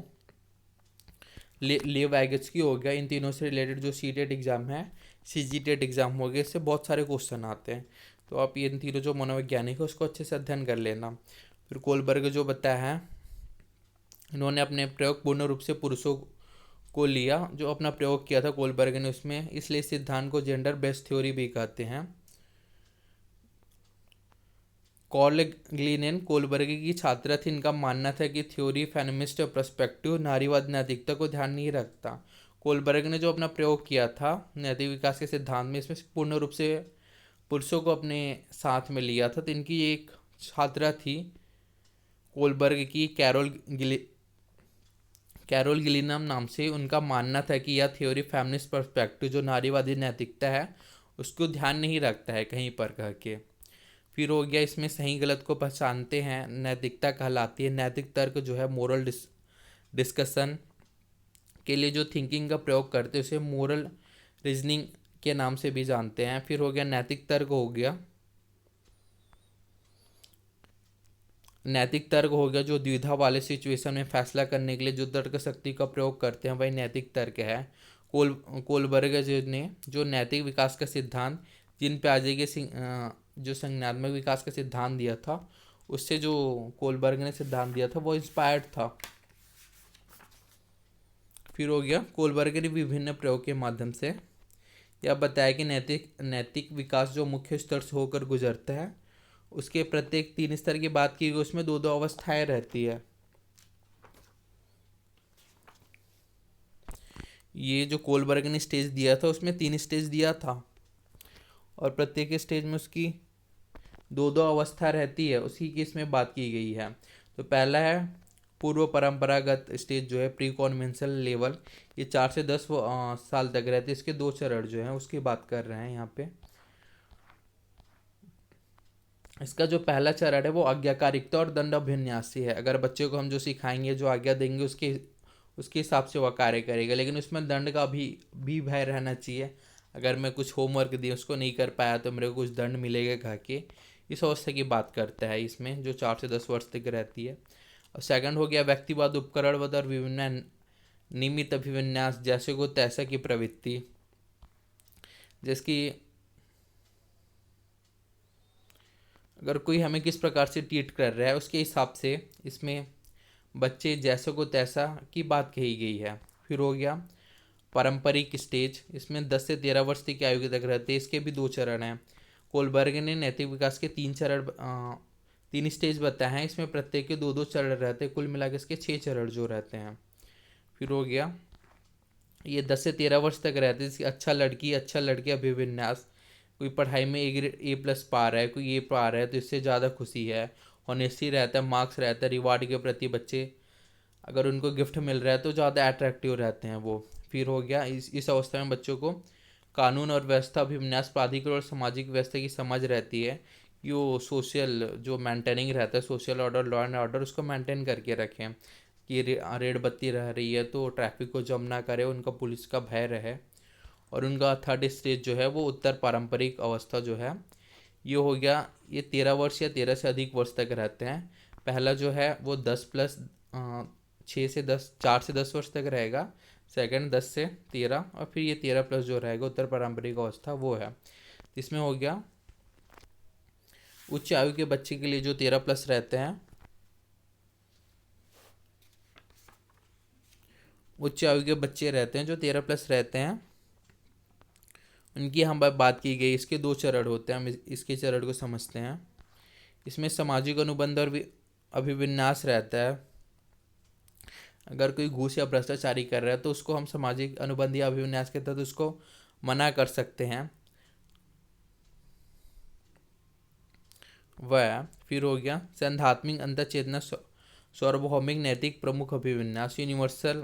लेव वैगत्स्की हो गया। इन तीनों से रिलेटेड जो सी टेट एग्ज़ाम है, सी जी टेट एग्ज़ाम हो गया, इससे बहुत सारे क्वेश्चन आते हैं। तो आप इन तीनों जो मनोवैज्ञानिक है उसको अच्छे से अध्ययन कर लेना। फिर कोलबर्ग जो बताया है, इन्होंने अपने प्रयोग पूर्ण रूप से पुरुषों को लिया, जो अपना प्रयोग किया था कोलबर्ग ने उसमें, इसलिए इस सिद्धांत को जेंडर बेस्ड थ्योरी भी कहते हैं। कॉर्ल ग्लिनेन कोलबर्ग की छात्रा थी। इनका मानना था कि थ्योरी फेमिनिस्ट पर्सपेक्टिव नारीवाद नैतिकता को ध्यान नहीं रखता। कोलबर्ग ने जो अपना प्रयोग किया था नैतिक विकास के सिद्धांत में, इसमें पूर्ण रूप से पुरुषों को अपने साथ में लिया था। तो इनकी एक छात्रा थी कोलबर्ग की, कैरोल गिलिनम नाम से। उनका मानना था कि यह थ्योरी फेमिनिस्ट पर्सपेक्टिव जो नारीवादी नैतिकता है उसको ध्यान नहीं रखता है कहीं पर कह के। फिर हो गया इसमें सही गलत को पहचानते हैं, नैतिकता कहलाती है। नैतिक तर्क जो है मोरल डिस्कशन के लिए जो थिंकिंग का प्रयोग करते हैं उसे मोरल रीजनिंग के नाम से भी जानते हैं। फिर हो गया नैतिक तर्क हो गया, नैतिक तर्क हो गया जो द्विधा वाले सिचुएशन में फैसला करने के लिए जो तर्क शक्ति का प्रयोग करते हैं, वही नैतिक तर्क है। कोलबर्ग जी ने जो नैतिक विकास का सिद्धांत जिन प्याजे के जो संज्ञानात्मक विकास का सिद्धांत दिया था, उससे जो कोलबर्ग ने सिद्धांत दिया था वो इंस्पायर्ड था। फिर हो गया कोलबर्ग ने विभिन्न प्रयोग के माध्यम से यह बताया कि नैतिक नैतिक विकास जो मुख्य स्तर से होकर गुजरता है, उसके प्रत्येक 3 स्तर की बात की गई, उसमें 2 2 अवस्थाएं रहती है। ये जो कोलबर्ग ने स्टेज दिया था उसमें 3 स्टेज दिया था, और प्रत्येक स्टेज में उसकी 2 2 अवस्था रहती है, उसी की इसमें बात की गई है। तो पहला है पूर्व परंपरागत स्टेज, जो है प्री कॉन्वेंशनल लेवल, ये 4 से 10 साल तक रहते हैं। इसके 2 चरण जो हैं उसकी बात कर रहे हैं यहाँ पे। इसका जो पहला चरण है वो आज्ञाकारिकता और दंड अभिन्यासी है। अगर बच्चे को हम जो सिखाएंगे, जो आज्ञा देंगे, उसके उसके हिसाब से वह कार्य करेगा, लेकिन उसमें दंड का भी भय रहना चाहिए। अगर मैं कुछ होमवर्क दिया उसको नहीं कर पाया तो मेरे को कुछ दंड मिलेगा कह के, इस अवस्था की बात करता है इसमें, जो 4 से 10 वर्ष तक रहती है। और सेकंड हो गया व्यक्तिवाद, उपकरणवाद और विभिन्न नियमित अभिविन्यास, जैसे को तैसा की प्रवृत्ति, जिसकी अगर कोई हमें किस प्रकार से ट्रीट कर रहा है उसके हिसाब से इसमें बच्चे जैसे को तैसा की बात कही गई है। फिर हो गया पारंपरिक स्टेज, इसमें 10 से 13 वर्ष की आयु तक रहते हैं। इसके भी 2 चरण हैं। कोलबर्ग ने नैतिक विकास के 3 स्टेज बताए हैं, इसमें प्रत्येक के 2 2 चरण रहते हैं, कुल मिलाकर इसके 6 चरण जो रहते हैं। फिर हो गया ये 10 से 13 वर्ष तक रहते हैं। अच्छा लड़की अच्छा लड़के अभिविन्यास, कोई पढ़ाई में A+ पा रहा है, कोई A पा रहा है, तो इससे ज़्यादा खुशी है। ऑनेस्टी रहता है, मार्क्स रहता है, रिवार्ड के प्रति बच्चे अगर उनको गिफ्ट मिल रहा है तो ज़्यादा अट्रैक्टिव रहते हैं वो। फिर हो गया इस अवस्था में बच्चों को कानून और व्यवस्था, अभिविन्यास, प्राधिकरण और सामाजिक व्यवस्था की समझ रहती है कि वो सोशल जो मेंटेनिंग रहता है, social order, law and order, उसको मेंटेन करके रखें कि रेड बत्ती रह रही है तो ट्रैफिक को जम ना करे, उनका पुलिस का भय रहे। और उनका थर्ड स्टेज जो है वो उत्तर पारंपरिक अवस्था जो है ये हो गया। ये 13 वर्ष या 13 से अधिक वर्ष तक रहते हैं। पहला जो है वो 4 से 10 वर्ष तक रहेगा। सेकंड 10 से 13, और फिर ये 13+ जो रहेगा उत्तर पारंपरिक अवस्था वो है। इसमें हो गया उच्च आयु के बच्चे के लिए जो 13+ रहते हैं, उच्च आयु के बच्चे रहते हैं जो 13+ रहते हैं, उनकी हम बात की गई। इसके 2 चरण होते हैं, हम इसके चरण को समझते हैं। इसमें सामाजिक अनुबंध और अभिविन्यास रहता है। अगर कोई घूस या भ्रष्टाचारी कर रहा है तो उसको हम सामाजिक अनुबंध या अभिविन्यास के तहत उसको मना कर सकते हैं। वह फिर हो गया सैद्धांतिक अंतर चेतना, सार्वभौमिक नैतिक प्रमुख अभिविन्यास, यूनिवर्सल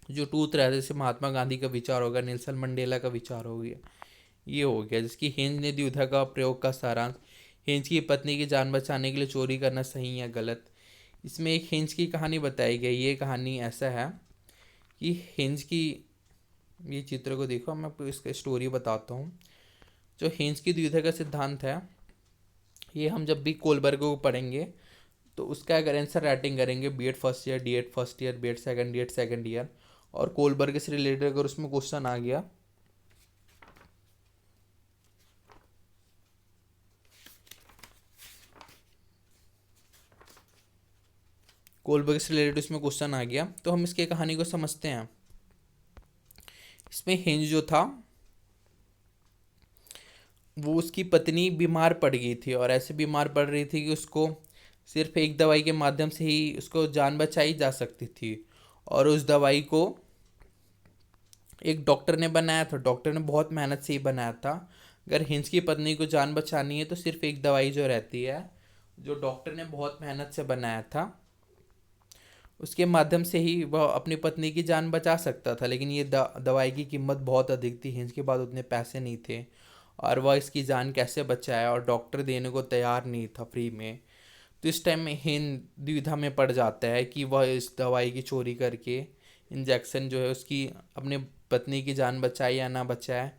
जो ट्रूथ रहता है, जैसे महात्मा गांधी का विचार होगा, नेल्सन मंडेला का विचार हो गया, ये हो गया। जिसकी हेंज ने द्विधा का प्रयोग का सारांश, हेंज की पत्नी की जान बचाने के लिए चोरी करना सही या गलत। इसमें एक हेंज की कहानी बताई गई। ये कहानी ऐसा है कि हेंज की, ये चित्र को देखो, मैं आपको इसका स्टोरी बताता हूँ। जो हेंज की द्विधा का सिद्धांत है, ये हम जब भी कोलबर्ग को पढ़ेंगे तो उसका अगर आंसर राइटिंग करेंगे, B.Ed first year, D.Ed first year, B.Ed second year, और कोलबर्ग से रिलेटेड अगर उसमें क्वेश्चन आ गया, कोलबर्ग से रिलेटेड उसमें क्वेश्चन आ गया, तो हम इसके कहानी को समझते हैं। इसमें हेंज जो था वो, उसकी पत्नी बीमार पड़ गई थी, और ऐसे बीमार पड़ रही थी कि उसको सिर्फ एक दवाई के माध्यम से ही उसको जान बचाई जा सकती थी। और उस दवाई को एक डॉक्टर ने बनाया था, डॉक्टर ने बहुत मेहनत से ही बनाया था। अगर हिंस की पत्नी को जान बचानी है तो सिर्फ एक दवाई जो रहती है, जो डॉक्टर ने बहुत मेहनत से बनाया था, उसके माध्यम से ही वह अपनी पत्नी की जान बचा सकता था। लेकिन ये दवाई की कीमत बहुत अधिक थी, हिंस के पास उतने पैसे नहीं थे, और वह इसकी जान कैसे बचाया, और डॉक्टर देने को तैयार नहीं था फ्री में। तो इस टाइम में हिंद द्विधा में पड़ जाता है कि वह इस दवाई की चोरी करके इंजेक्शन जो है उसकी अपने पत्नी की जान बचाए या ना बचाए।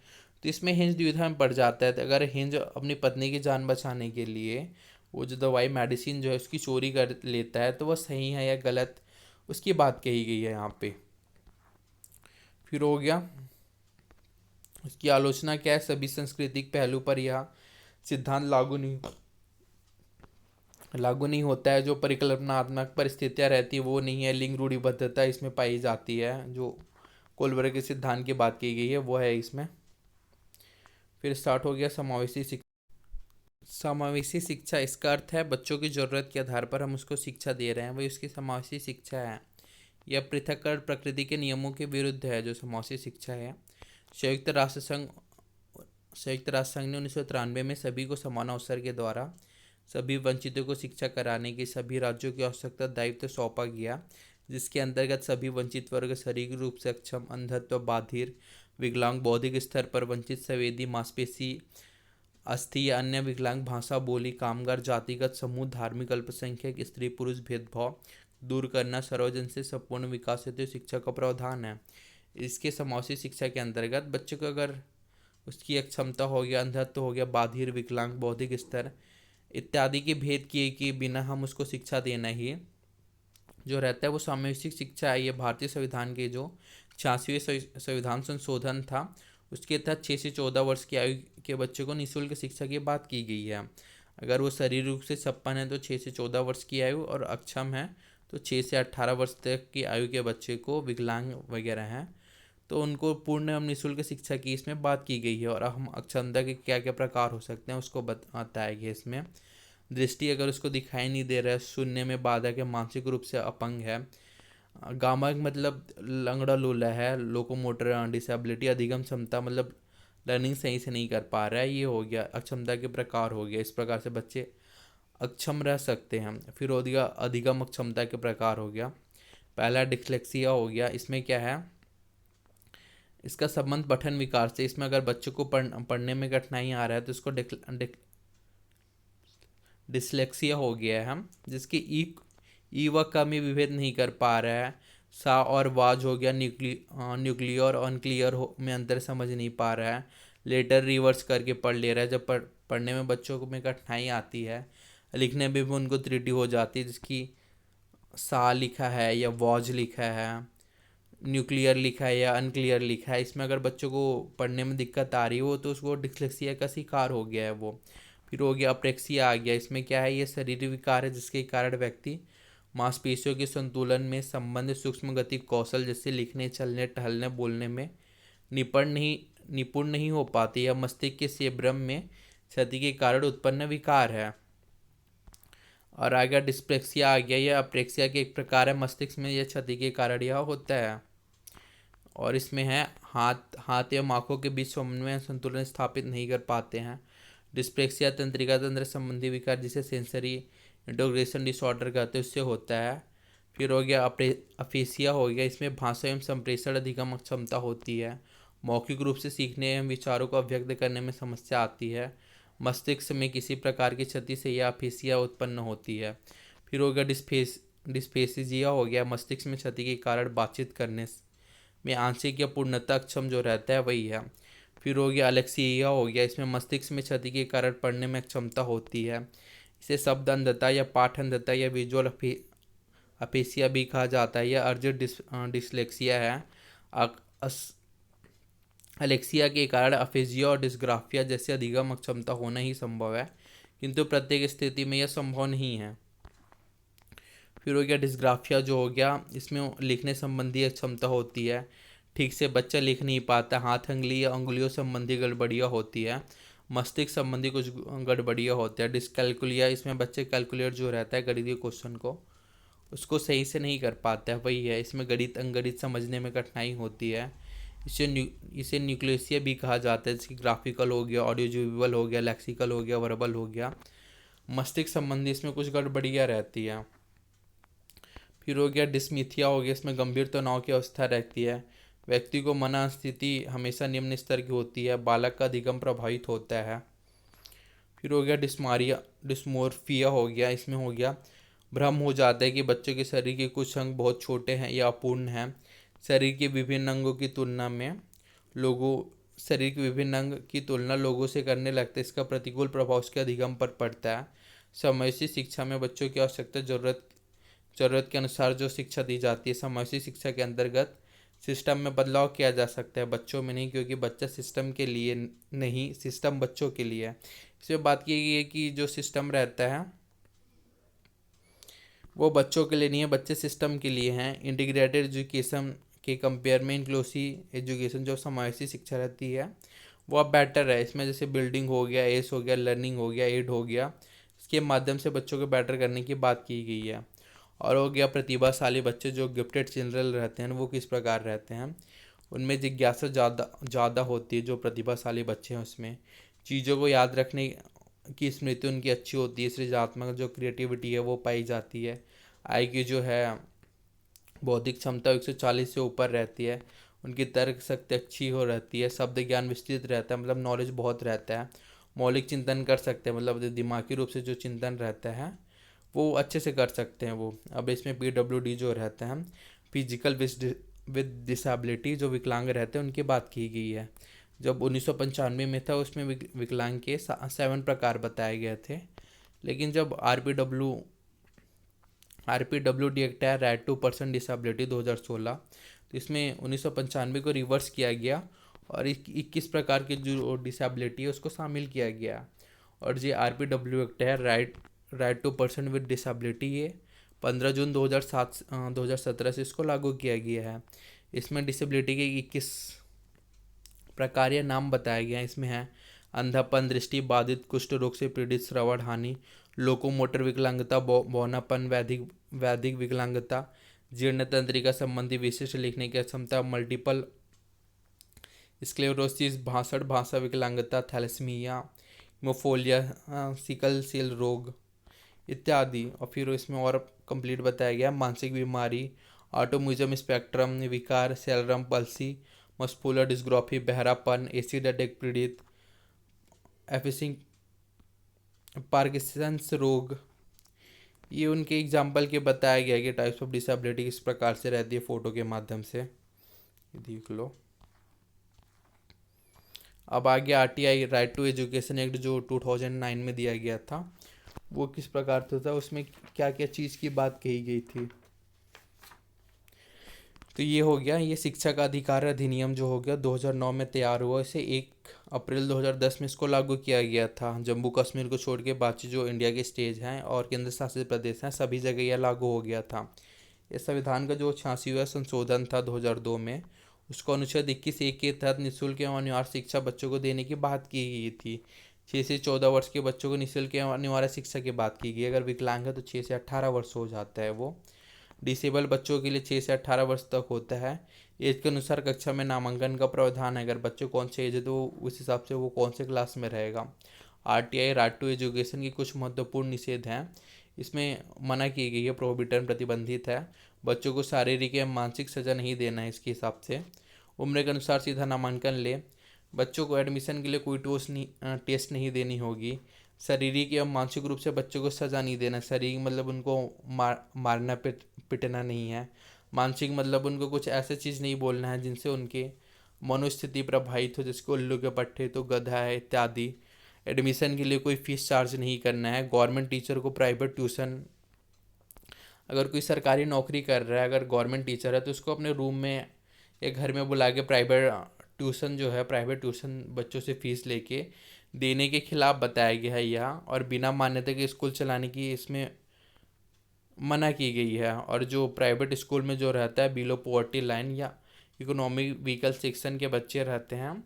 तो इसमें हिंज द्विधा में पड़ जाता है। तो अगर हिंज अपनी पत्नी की जान बचाने के लिए वो जो दवाई मेडिसिन जो है उसकी चोरी कर लेता है, तो वह सही है या गलत, उसकी बात कही गई है यहाँ पे। फिर हो गया उसकी आलोचना क्या है, सभी सांस्कृतिक पहलू पर यह सिद्धांत लागू नहीं होता है। जो परिकल्पनात्मक परिस्थितियाँ रहती है वो नहीं है, लिंग रूढ़िबद्धता इसमें पाई जाती है, जो कोलबर्ग के सिद्धांत की बात की गई है वो है इसमें। फिर स्टार्ट हो गया समावेशी शिक्षा। समावेशी शिक्षा, इसका अर्थ है बच्चों की ज़रूरत के आधार पर हम उसको शिक्षा दे रहे हैं, वही उसकी समावेशी शिक्षा है। यह पृथक्करण प्रकृति के नियमों के विरुद्ध है, जो समावेशी शिक्षा है। संयुक्त राष्ट्र संघ संयुक्त राष्ट्र संघ ने 1993 में सभी को समान अवसर के द्वारा सभी वंचितों को शिक्षा कराने की सभी राज्यों की आवश्यकता दायित्व सौंपा गया, जिसके अंतर्गत सभी वंचित वर्ग शारीरिक रूप से अक्षम, अंधत्व, बाधिर, विकलांग, बौद्धिक स्तर पर वंचित, संवेदी, मांसपेशी, अस्थि या अन्य विकलांग, भाषा बोली, कामगार, जातिगत समूह, धार्मिक अल्पसंख्यक, स्त्री पुरुष भेदभाव दूर करना, सर्वजन से संपूर्ण विकास हेतु शिक्षा का प्रावधान है। इसके समावेशी शिक्षा के अंतर्गत बच्चे को अगर उसकी अक्षमता हो गया, अंधत्व हो गया, बाधिर, विकलांग, बौद्धिक स्तर इत्यादि के भेद किए कि बिना हम उसको शिक्षा देना ही जो रहता है वो सामूहिक शिक्षा है। ये भारतीय संविधान के जो 86वें संविधान संशोधन था उसके तहत 6 से 14 वर्ष की आयु के बच्चे को निःशुल्क शिक्षा की बात की गई है। अगर वो शारीरिक रूप से छप्पन है तो 6 से 14 वर्ष की आयु, और अक्षम है तो 6 से 18 वर्ष तक की आयु के बच्चे को, विकलांग वगैरह हैं तो उनको पूर्ण एवं निःशुल्क शिक्षा की इसमें बात की गई है। और हम अक्षमता के क्या क्या प्रकार हो सकते हैं उसको बताया गया इसमें। दृष्टि अगर उसको दिखाई नहीं दे रहा है, सुनने में बाधक है, मानसिक रूप से अपंग है, गामा मतलब लंगड़ा लूला है, लोकोमोटर डिसेबिलिटी, अधिगम क्षमता मतलब लर्निंग सही से नहीं कर पा रहा है, ये हो गया अक्षमता के प्रकार हो गया। इस प्रकार से बच्चे अक्षम रह सकते हैं। फिर हो गया अधिगम अक्षमता के प्रकार हो गया। पहला डिस्लेक्सिया हो गया। इसमें क्या है, इसका संबंध पठन विकार से। इसमें अगर बच्चों को पढ़ने में कठिनाई आ रहा है तो इसको डिसलेक्सिया हो गया है हम, जिसकी ई व क में विभेद नहीं कर पा रहा है। सा और वाज हो गया। न्यूक्लियर और अनक्लियर में अंतर समझ नहीं पा रहा है। लेटर रिवर्स करके पढ़ ले रहा है। जब पढ़ने में बच्चों को में कठिनाई आती है, लिखने में भी उनको त्रुटि हो जाती है, जिसकी सा लिखा है या वॉज लिखा है, न्यूक्लियर लिखा है या अनक्लियर लिखा है, इसमें अगर बच्चों को पढ़ने में दिक्कत आ रही हो तो उसको डिस्लेक्सिया का शिकार हो गया है वो। फिर हो गया अप्रेक्सिया आ गया। इसमें क्या है, ये शरीर विकार है जिसके कारण व्यक्ति मांसपेशियों के संतुलन में संबंधित सूक्ष्म गति कौशल जैसे लिखने, चलने, टहलने, बोलने में निपुण नहीं हो पाती, या मस्तिष्क के सेब्रम में क्षति के कारण उत्पन्न विकार है। और आ गया डिस्प्लेक्सिया आ गया। यह अप्रेक्सिया के एक प्रकार है, मस्तिष्क में यह क्षति के कारण यह होता है। और इसमें है हाथ या आँखों के बीच समन्वय संतुलन स्थापित नहीं कर पाते हैं। डिस्प्लेक्सिया तंत्रिका तंत्र संबंधी विकार जिसे सेंसरी इंटीग्रेशन डिसऑर्डर कहते हैं, उससे होता है। फिर हो गया अफेसिया हो गया। इसमें भाषा एवं संप्रेषण अधिगम अक्षमता होती है। मौखिक रूप से सीखने एवं विचारों को अभिव्यक्त करने में समस्या आती है। मस्तिष्क में किसी प्रकार की क्षति से यह अफेसिया उत्पन्न होती है। फिर हो गया डिस्फेसिजिया हो गया। मस्तिष्क में क्षति के कारण बातचीत करने में आंशिक या पूर्णतः अक्षम जो रहता है वही है। फिर हो गया अलेक्सिया हो गया। इसमें मस्तिष्क में क्षति के कारण पढ़ने में अक्षमता होती है। इसे शब्द अंधता या पाठ अंधता या विजुअल अपेसिया भी कहा जाता है। यह अर्जित डिसलेक्सिया है। अलेक्सिया के कारण अफेजिया और डिस्ग्राफिया जैसे अधिगम अक्षमता होना ही संभव है, किंतु प्रत्येक स्थिति में यह संभव नहीं है। फिर हो गया डिस्ग्राफिया जो हो गया। इसमें लिखने संबंधी अक्षमता होती है, ठीक से बच्चा लिख नहीं पाता। हाथ अंगुली या अंगुलियों संबंधी गड़बड़ियाँ होती है। मस्तिष्क संबंधी कुछ गड़बड़ियाँ होती है। डिस्कैलकुलिया, इसमें बच्चे कैलकुलेट जो रहता है गणितीय क्वेश्चन को, उसको सही से नहीं कर पाता है, वही है। इसमें गणित अंगणित समझने में कठिनाई होती है। इसे न्यूक्लियसिया भी कहा जाता है, जैसे ग्राफिकल हो गया, ऑडियो विजुअल हो गया, लेक्सिकल हो गया, वर्बल हो गया। मस्तिष्क संबंधी इसमें कुछ गड़बड़ियाँ रहती है। फिर हो गया डिस्मिथिया हो गया। इसमें गंभीर तनाव की अवस्था रहती है। व्यक्ति को मना स्थिति हमेशा निम्न स्तर की होती है। बालक का अधिगम प्रभावित होता है। फिर हो गया डिस्मोर्फिया हो गया। इसमें हो गया भ्रम हो जाता है कि बच्चों के शरीर के कुछ अंग बहुत छोटे हैं या अपूर्ण हैं। शरीर के विभिन्न अंगों की तुलना में लोगों शरीर के विभिन्न अंग की तुलना लोगों से करने लगते हैं। इसका प्रतिकूल प्रभाव उसके अधिगम पर पड़ता है। समावेशी शिक्षा में बच्चों की आवश्यकता जरूरत के अनुसार जो शिक्षा दी जाती है, समावेशी शिक्षा के अंतर्गत सिस्टम में बदलाव किया जा सकता है, बच्चों में नहीं, क्योंकि बच्चा सिस्टम के लिए नहीं, सिस्टम बच्चों के लिए है। इसमें बात की गई है कि जो सिस्टम रहता है वो बच्चों के लिए नहीं है, बच्चे सिस्टम के लिए हैं। इंटीग्रेटेड एजुकेशन के कंपेयर में इंक्लूसिव एजुकेशन जो समावेशी शिक्षा रहती है वो अब बेटर है। इसमें जैसे बिल्डिंग हो गया, एस हो गया, लर्निंग हो गया, एड हो गया, इसके माध्यम से बच्चों को बेटर करने की बात की गई है। और हो गया प्रतिभाशाली बच्चे, जो गिफ्टेड चिल्ड्रन रहते हैं वो किस प्रकार रहते हैं, उनमें जिज्ञासा ज़्यादा होती है। जो प्रतिभाशाली बच्चे हैं उसमें चीज़ों को याद रखने की स्मृति उनकी अच्छी होती है। सृजनात्मक जो क्रिएटिविटी है वो पाई जाती है। आईक्यू जो है बौद्धिक क्षमता 140 से ऊपर रहती है। उनकी तर्क शक्ति अच्छी हो रहती है। शब्द ज्ञान विस्तृत रहता है, मतलब नॉलेज बहुत रहता है। मौलिक चिंतन कर सकते हैं, मतलब दिमागी रूप से जो चिंतन रहता है वो अच्छे से कर सकते हैं वो। अब इसमें PWD जो रहते हैं, फिजिकल विद डिसेबिलिटी, जो विकलांग रहते हैं उनकी बात की गई है। जब 1995 में था उसमें विकलांग के 7 प्रकार बताए गए थे। लेकिन जब RPWD एक्ट है, राइट टू पर्सन डिसेबिलिटी 2016, तो इसमें 1995 को रिवर्स किया गया और 21 प्रकार की जो डिसेबिलिटी है उसको शामिल किया गया। और जो RPW एक्ट है, right to person with disability, ये 15 जून 2017 से इसको लागू किया गया है। इसमें डिसेबिलिटी के 21 प्रकार या नाम बताए गए हैं। इसमें है अंधापन, दृष्टि बाधित, कुष्ठ रोग से पीड़ित, श्रवण हानि, लोकोमोटर विकलांगता, बौनापन, वैधिक विकलांगता, जीर्ण तंत्रिका संबंधी विशिष्ट लिखने की अक्षमता, मल्टीपल स्क्लेरोसिस, भाषण भाषा विकलांगता, थैलेसीमिया, हीमोफीलिया, सिकल सेल रोग इत्यादि। और फिर इसमें और कंप्लीट बताया गया मानसिक बीमारी, ऑटिज्म स्पेक्ट्रम विकार, सेरेब्रम पल्सी, मस्कुलर डिस्ट्रॉफी, बहरापन, एसिड अटैक पीड़ित, एफिसिंग, पार्किंसंस रोग। ये उनके एग्जाम्पल के बताया गया कि टाइप्स ऑफ डिसेबिलिटी किस प्रकार से रहती है फोटो के माध्यम से। देख लो। अब आगे RTI right to education act जो 2009 में दिया गया था, वो किस प्रकार से था, उसमें क्या क्या चीज़ की बात कही गई थी। तो ये हो गया, ये शिक्षा का अधिकार अधिनियम जो हो गया 2009 में तैयार हुआ। इसे 1 अप्रैल 2010 में इसको लागू किया गया था। जम्मू कश्मीर को छोड़ के बाकी जो इंडिया के स्टेट हैं और केंद्र शासित प्रदेश हैं सभी जगह यह लागू हो गया था। इस संविधान का जो 86वां संशोधन था 2002 में, उसको अनुच्छेद 21(1) के तहत निःशुल्क एवं अनिवार्य शिक्षा बच्चों को देने की बात की गई थी। 6 से 14 वर्ष के बच्चों को निःशुल्क एवं अनिवार्य शिक्षा की बात की गई। अगर विकलांग है तो 6 से 18 वर्ष हो जाता है वो। डिसेबल बच्चों के लिए 6 से 18 वर्ष तक होता है। एज के अनुसार कक्षा में नामांकन का प्रावधान है। अगर बच्चों कौन से एज है तो उस हिसाब से वो कौन से क्लास में रहेगा। आरटीआई राइट टू एजुकेशन की कुछ महत्वपूर्ण निषेध हैं। इसमें मना की गई है, प्रोहिबिटन प्रतिबंधित है। बच्चों को शारीरिक या मानसिक सजा नहीं देना है इसके हिसाब से। उम्र के अनुसार सीधा नामांकन ले। बच्चों को एडमिशन के लिए कोई टेस्ट नहीं देनी होगी। शारीरिक या मानसिक रूप से बच्चों को सज़ा नहीं देना। शारीरिक मतलब उनको मारना पिटना नहीं है। मानसिक मतलब उनको कुछ ऐसे चीज़ नहीं बोलना है जिनसे उनके मनोस्थिति प्रभावित हो, जैसे उल्लू के पट्टे तो गधा है इत्यादि। एडमिशन के लिए कोई फीस चार्ज नहीं करना है। गवर्नमेंट टीचर को प्राइवेट ट्यूशन, अगर कोई सरकारी नौकरी कर रहा है, अगर गवर्नमेंट टीचर है तो उसको अपने रूम में या घर में बुला के प्राइवेट ट्यूशन जो है, प्राइवेट ट्यूशन बच्चों से फीस लेके देने के खिलाफ बताया गया है यह। और बिना मान्यता के स्कूल चलाने की इसमें मना की गई है। और जो प्राइवेट स्कूल में जो रहता है बिलो पॉवर्टी लाइन या इकोनॉमिक व्हीकल सेक्शन के बच्चे रहते हैं,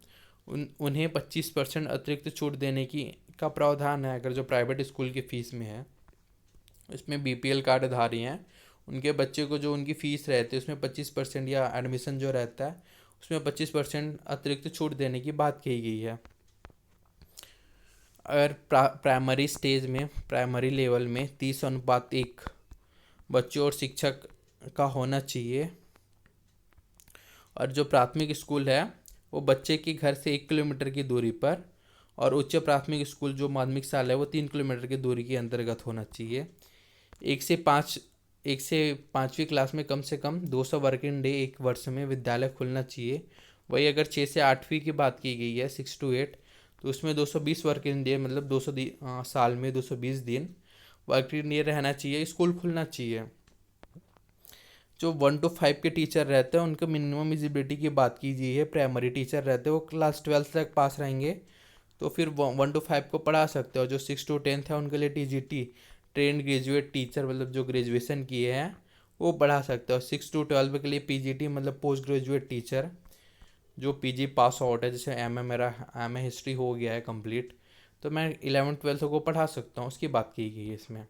उन्हें 25% अतिरिक्त छूट देने की का प्रावधान है। अगर जो प्राइवेट स्कूल की फ़ीस में है, इसमें बीपीएल कार्डधारी हैं, उनके बच्चे को जो उनकी फ़ीस रहती है उसमें 25% या एडमिशन जो रहता है उसमें 25% अतिरिक्त छूट देने की बात कही गई है। अगर प्राइमरी स्टेज में, प्राइमरी लेवल में 30:1 बच्चों और शिक्षक का होना चाहिए। और जो प्राथमिक स्कूल है वो बच्चे के घर से 1 किलोमीटर की दूरी पर, और उच्च प्राथमिक स्कूल जो माध्यमिक शाला है वो 3 किलोमीटर की दूरी के अंतर्गत होना चाहिए। 1 से 5वीं क्लास में कम से कम 200 वर्किंग डे एक वर्ष में विद्यालय खुलना चाहिए। वही अगर 6 से 8वीं की बात की गई है, 6 to 8, तो उसमें 220 वर्किंग डे, मतलब 200 साल में 220 दिन वर्किंग डे रहना चाहिए, स्कूल खुलना चाहिए। जो 1 to 5 के टीचर रहते हैं उनके मिनिमम एलिजिबिलिटी की बात की गई है। प्राइमरी टीचर रहते हैं वो क्लास 12 तक पास रहेंगे तो फिर 1 to 5 को पढ़ा सकते हो। जो 6 to 10 है उनके लिए टीजीटी, ट्रेंड ग्रेजुएट टीचर, मतलब जो ग्रेजुएशन किए हैं वो पढ़ा सकते हो। 6 to 12 के लिए पीजीटी मतलब पोस्ट ग्रेजुएट टीचर, जो पीजी पास आउट है। जैसे मेरा एमए हिस्ट्री हो गया है कंप्लीट, तो मैं 11th-12th को पढ़ा सकता हूँ, उसकी बात की गई है इसमें।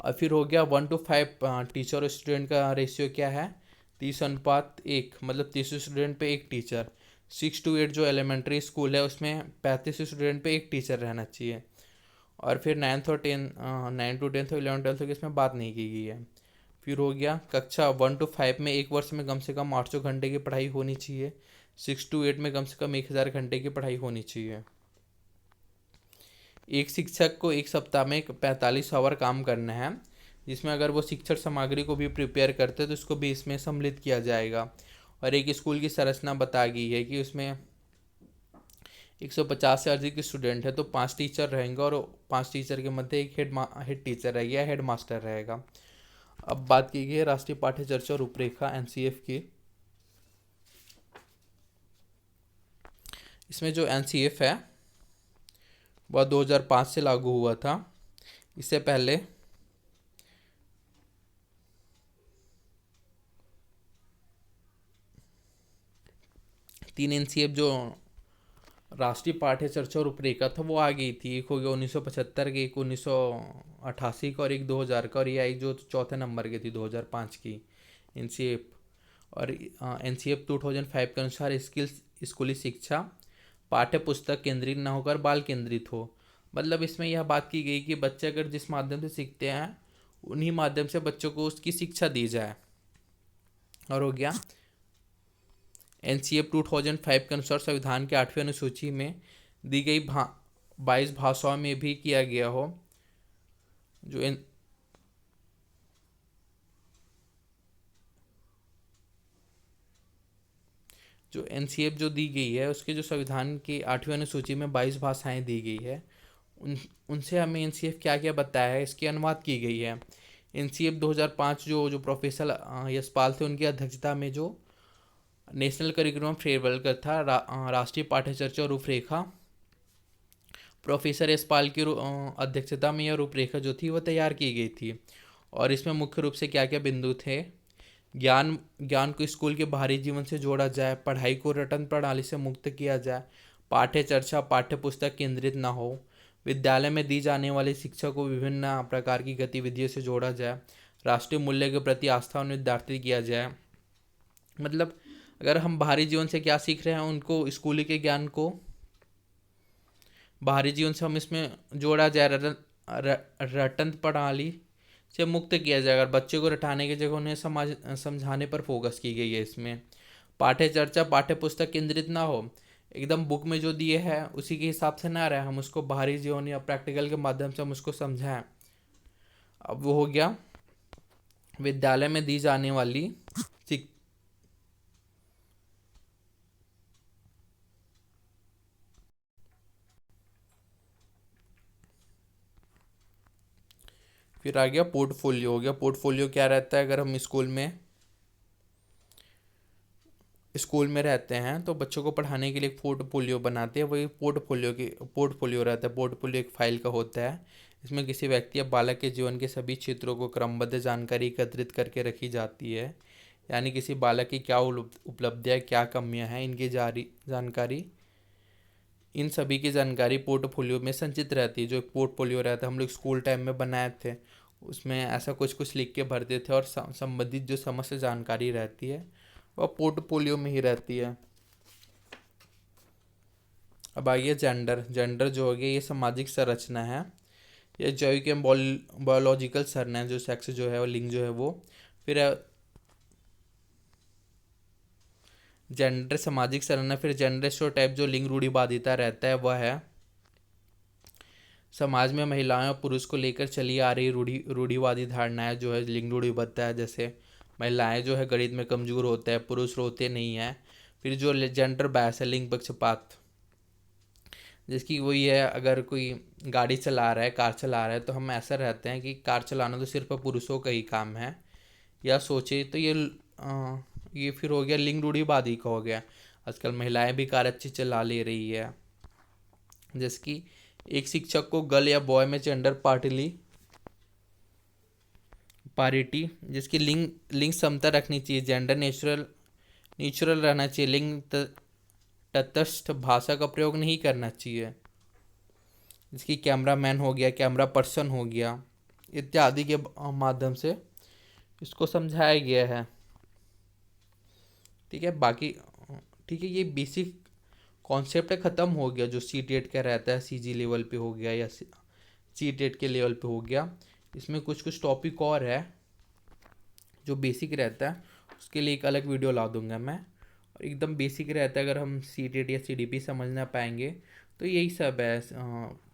और फिर हो गया 1 to 5 टीचर और स्टूडेंट का रेशियो क्या है, 30:1, मतलब 30 स्टूडेंट पे 1 टीचर। 6 to 8 जो एलिमेंट्री स्कूल है उसमें 35 स्टूडेंट पे 1 टीचर रहना चाहिए। और फिर 9 to 10 और 11th-12th की इसमें बात नहीं की गई है। फिर हो गया कक्षा 1 to 5 में एक वर्ष में कम से कम 800 घंटे की पढ़ाई होनी चाहिए। 6 to 8 में कम से कम 1000 घंटे की पढ़ाई होनी चाहिए। एक शिक्षक को एक सप्ताह में 45 आवर काम करना है, जिसमें अगर वो शिक्षण सामग्री को भी प्रिपेयर करते हैं तो उसको भी इसमें सम्मिलित किया जाएगा। और एक स्कूल की संरचना बता गई है कि उसमें 150 से अधिक स्टूडेंट है तो 5 टीचर रहेंगे, और 5 टीचर के मध्य एक हेड टीचर रहेगा या हेड मास्टर रहेगा। अब बात की गई है राष्ट्रीय पाठ्य चर्चा और रूपरेखा एनसीएफ की। इसमें जो एनसीएफ है वह 2005 से लागू हुआ था। इससे पहले तीन एनसीएफ जो राष्ट्रीय पाठ्य चर्चा और रूपरेखा था वो आ गई थी। एक हो गया 1975 के, एक 1988 का और एक 2000 का, और ये आई जो चौथे नंबर की थी 2005 की एनसीएफ। और NCF 2005 के अनुसार स्कूली शिक्षा पाठ्य पुस्तक केंद्रित न होकर बाल केंद्रित हो। मतलब इसमें यह बात की गई कि बच्चे अगर जिस माध्यम से सीखते हैं उन्हीं माध्यम से बच्चों को उसकी शिक्षा दी जाए। और हो गया NCF 2005 के अनुसार संविधान के 8वीं अनुसूची में दी गई 22 भाषाओं में भी किया गया हो। जो NCF जो दी गई है उसके जो संविधान की 8वीं अनुसूची में 22 भाषाएं दी गई है, उनसे हमें NCF क्या क्या बताया है इसकी अनुवाद की गई है। NCF 2005 जो प्रोफेसर यशपाल थे उनकी अध्यक्षता में जो नेशनल करिकुलम फ्रेमवर्क था, राष्ट्रीय पाठ्यचर्चा रूपरेखा, प्रोफेसर यशपाल की अध्यक्षता में यह रूपरेखा जो थी वो तैयार की गई थी। और इसमें मुख्य रूप से क्या क्या बिंदु थे? ज्ञान को स्कूल के बाहरी जीवन से जोड़ा जाए, पढ़ाई को रटन प्रणाली से मुक्त किया जाए, पाठ्य चर्चा पाठ्य पुस्तक केंद्रित ना हो, विद्यालय में दी जाने वाली शिक्षा को विभिन्न प्रकार की गतिविधियों से जोड़ा जाए, राष्ट्रीय मूल्य के प्रति आस्था निर्धारित किया जाए। मतलब अगर हम बाहरी जीवन से क्या सीख रहे हैं उनको स्कूली के ज्ञान को बाहरी जीवन से हम इसमें जोड़ा जाए, रटन प्रणाली से मुक्त किया जाए। अगर बच्चे को रटाने की जगह उन्हें समझाने पर फोकस की गई है। इसमें पाठ्य चर्चा पाठ्य पुस्तक केंद्रित ना हो, एकदम बुक में जो दिए है उसी के हिसाब से ना रहे, हम उसको बाहरी जीवन या प्रैक्टिकल के माध्यम से हम उसको समझाएं। अब वो हो गया विद्यालय में दी जाने वाली फिर आ गया पोर्टफोलियो। हो गया पोर्टफोलियो क्या रहता है? अगर हम स्कूल में रहते हैं तो बच्चों को पढ़ाने के लिए एक पोर्टफोलियो बनाते हैं, वही पोर्टफोलियो रहता है। पोर्टफोलियो एक फाइल का होता है। इसमें किसी व्यक्ति या बालक के जीवन के सभी क्षेत्रों को क्रमबद्ध जानकारी एकत्रित करके रखी जाती है। यानी किसी बालक की क्या उपलब्धियाँ क्या कमियाँ हैं इनकी जानकारी, इन सभी की जानकारी पोर्टफोलियो में संचित रहती है। जो एक पोर्टफोलियो रहता है हम लोग स्कूल टाइम में बनाए थे, उसमें ऐसा कुछ कुछ लिख के भरते थे और संबंधित जो समस्त जानकारी रहती है वह पोर्टफोलियो में ही रहती है। अब आइए जेंडर जो हो गया ये सामाजिक संरचना है, ये जैविक एवं बायोलॉजिकल सरना है, जो सेक्स जो है वो लिंग जो है वो। फिर जेंडर सामाजिक संरचना। फिर जेंडर स्टेरियोटाइप जो लिंग रूढ़िवादिता रहता है वह है समाज में महिलाएं और पुरुष को लेकर चली आ रही रूढ़िवादी धारणाएं जो है लिंग रूढ़िबद्धता है। जैसे महिलाएं जो है गणित में कमजोर होते हैं, पुरुष रोते नहीं हैं। फिर जो जेंडर बायस है लिंग पक्षपात, जिसकी वही है अगर कोई गाड़ी चला रहा है कार चला रहा है तो हम ऐसा रहते हैं कि कार चलाना तो सिर्फ पुरुषों का ही काम है या सोचे तो ये फिर हो गया लिंग रूढ़िवादी का हो गया। आजकल महिलाएं भी कार अच्छी चला ले रही है। जैसे कि एक शिक्षक को गर्ल या बॉय में जेंडर पारिटी जिसकी लिंग समता रखनी चाहिए, जेंडर नेचुरल रहना चाहिए, लिंग तटस्थ भाषा का प्रयोग नहीं करना चाहिए। जिसकी कैमरामैन हो गया, कैमरा पर्सन हो गया, इत्यादि के माध्यम से इसको समझाया गया है। ठीक है, बाकी ठीक है, ये बेसिक कॉन्सेप्ट ख़त्म हो गया। जो C-TET का रहता है CG लेवल पे हो गया या C-TET के लेवल पे हो गया। इसमें कुछ कुछ टॉपिक और है जो बेसिक रहता है, उसके लिए एक अलग वीडियो ला दूंगा मैं। और एकदम बेसिक रहता है, अगर हम C-TET या CDP समझना पाएंगे तो यही सब है।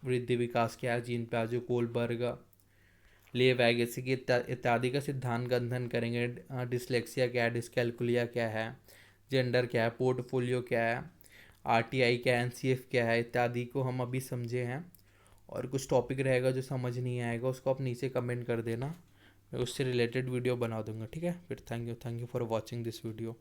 वृद्धि विकास क्या है, जीन प्याजो कोलबर्ग लेवैग जैसे कि इत्यादि का सिद्धांत का अध्ययन करेंगे। डिसलेक्सिया क्या है, डिसकैलकुलिया क्या है, जेंडर क्या है, पोर्टफोलियो क्या है, RTI क्या है, NCF क्या है, इत्यादि को हम अभी समझे हैं। और कुछ टॉपिक रहेगा जो समझ नहीं आएगा उसको आप नीचे कमेंट कर देना, मैं उससे रिलेटेड वीडियो बना दूंगा। ठीक है, फिर thank you for watching this video.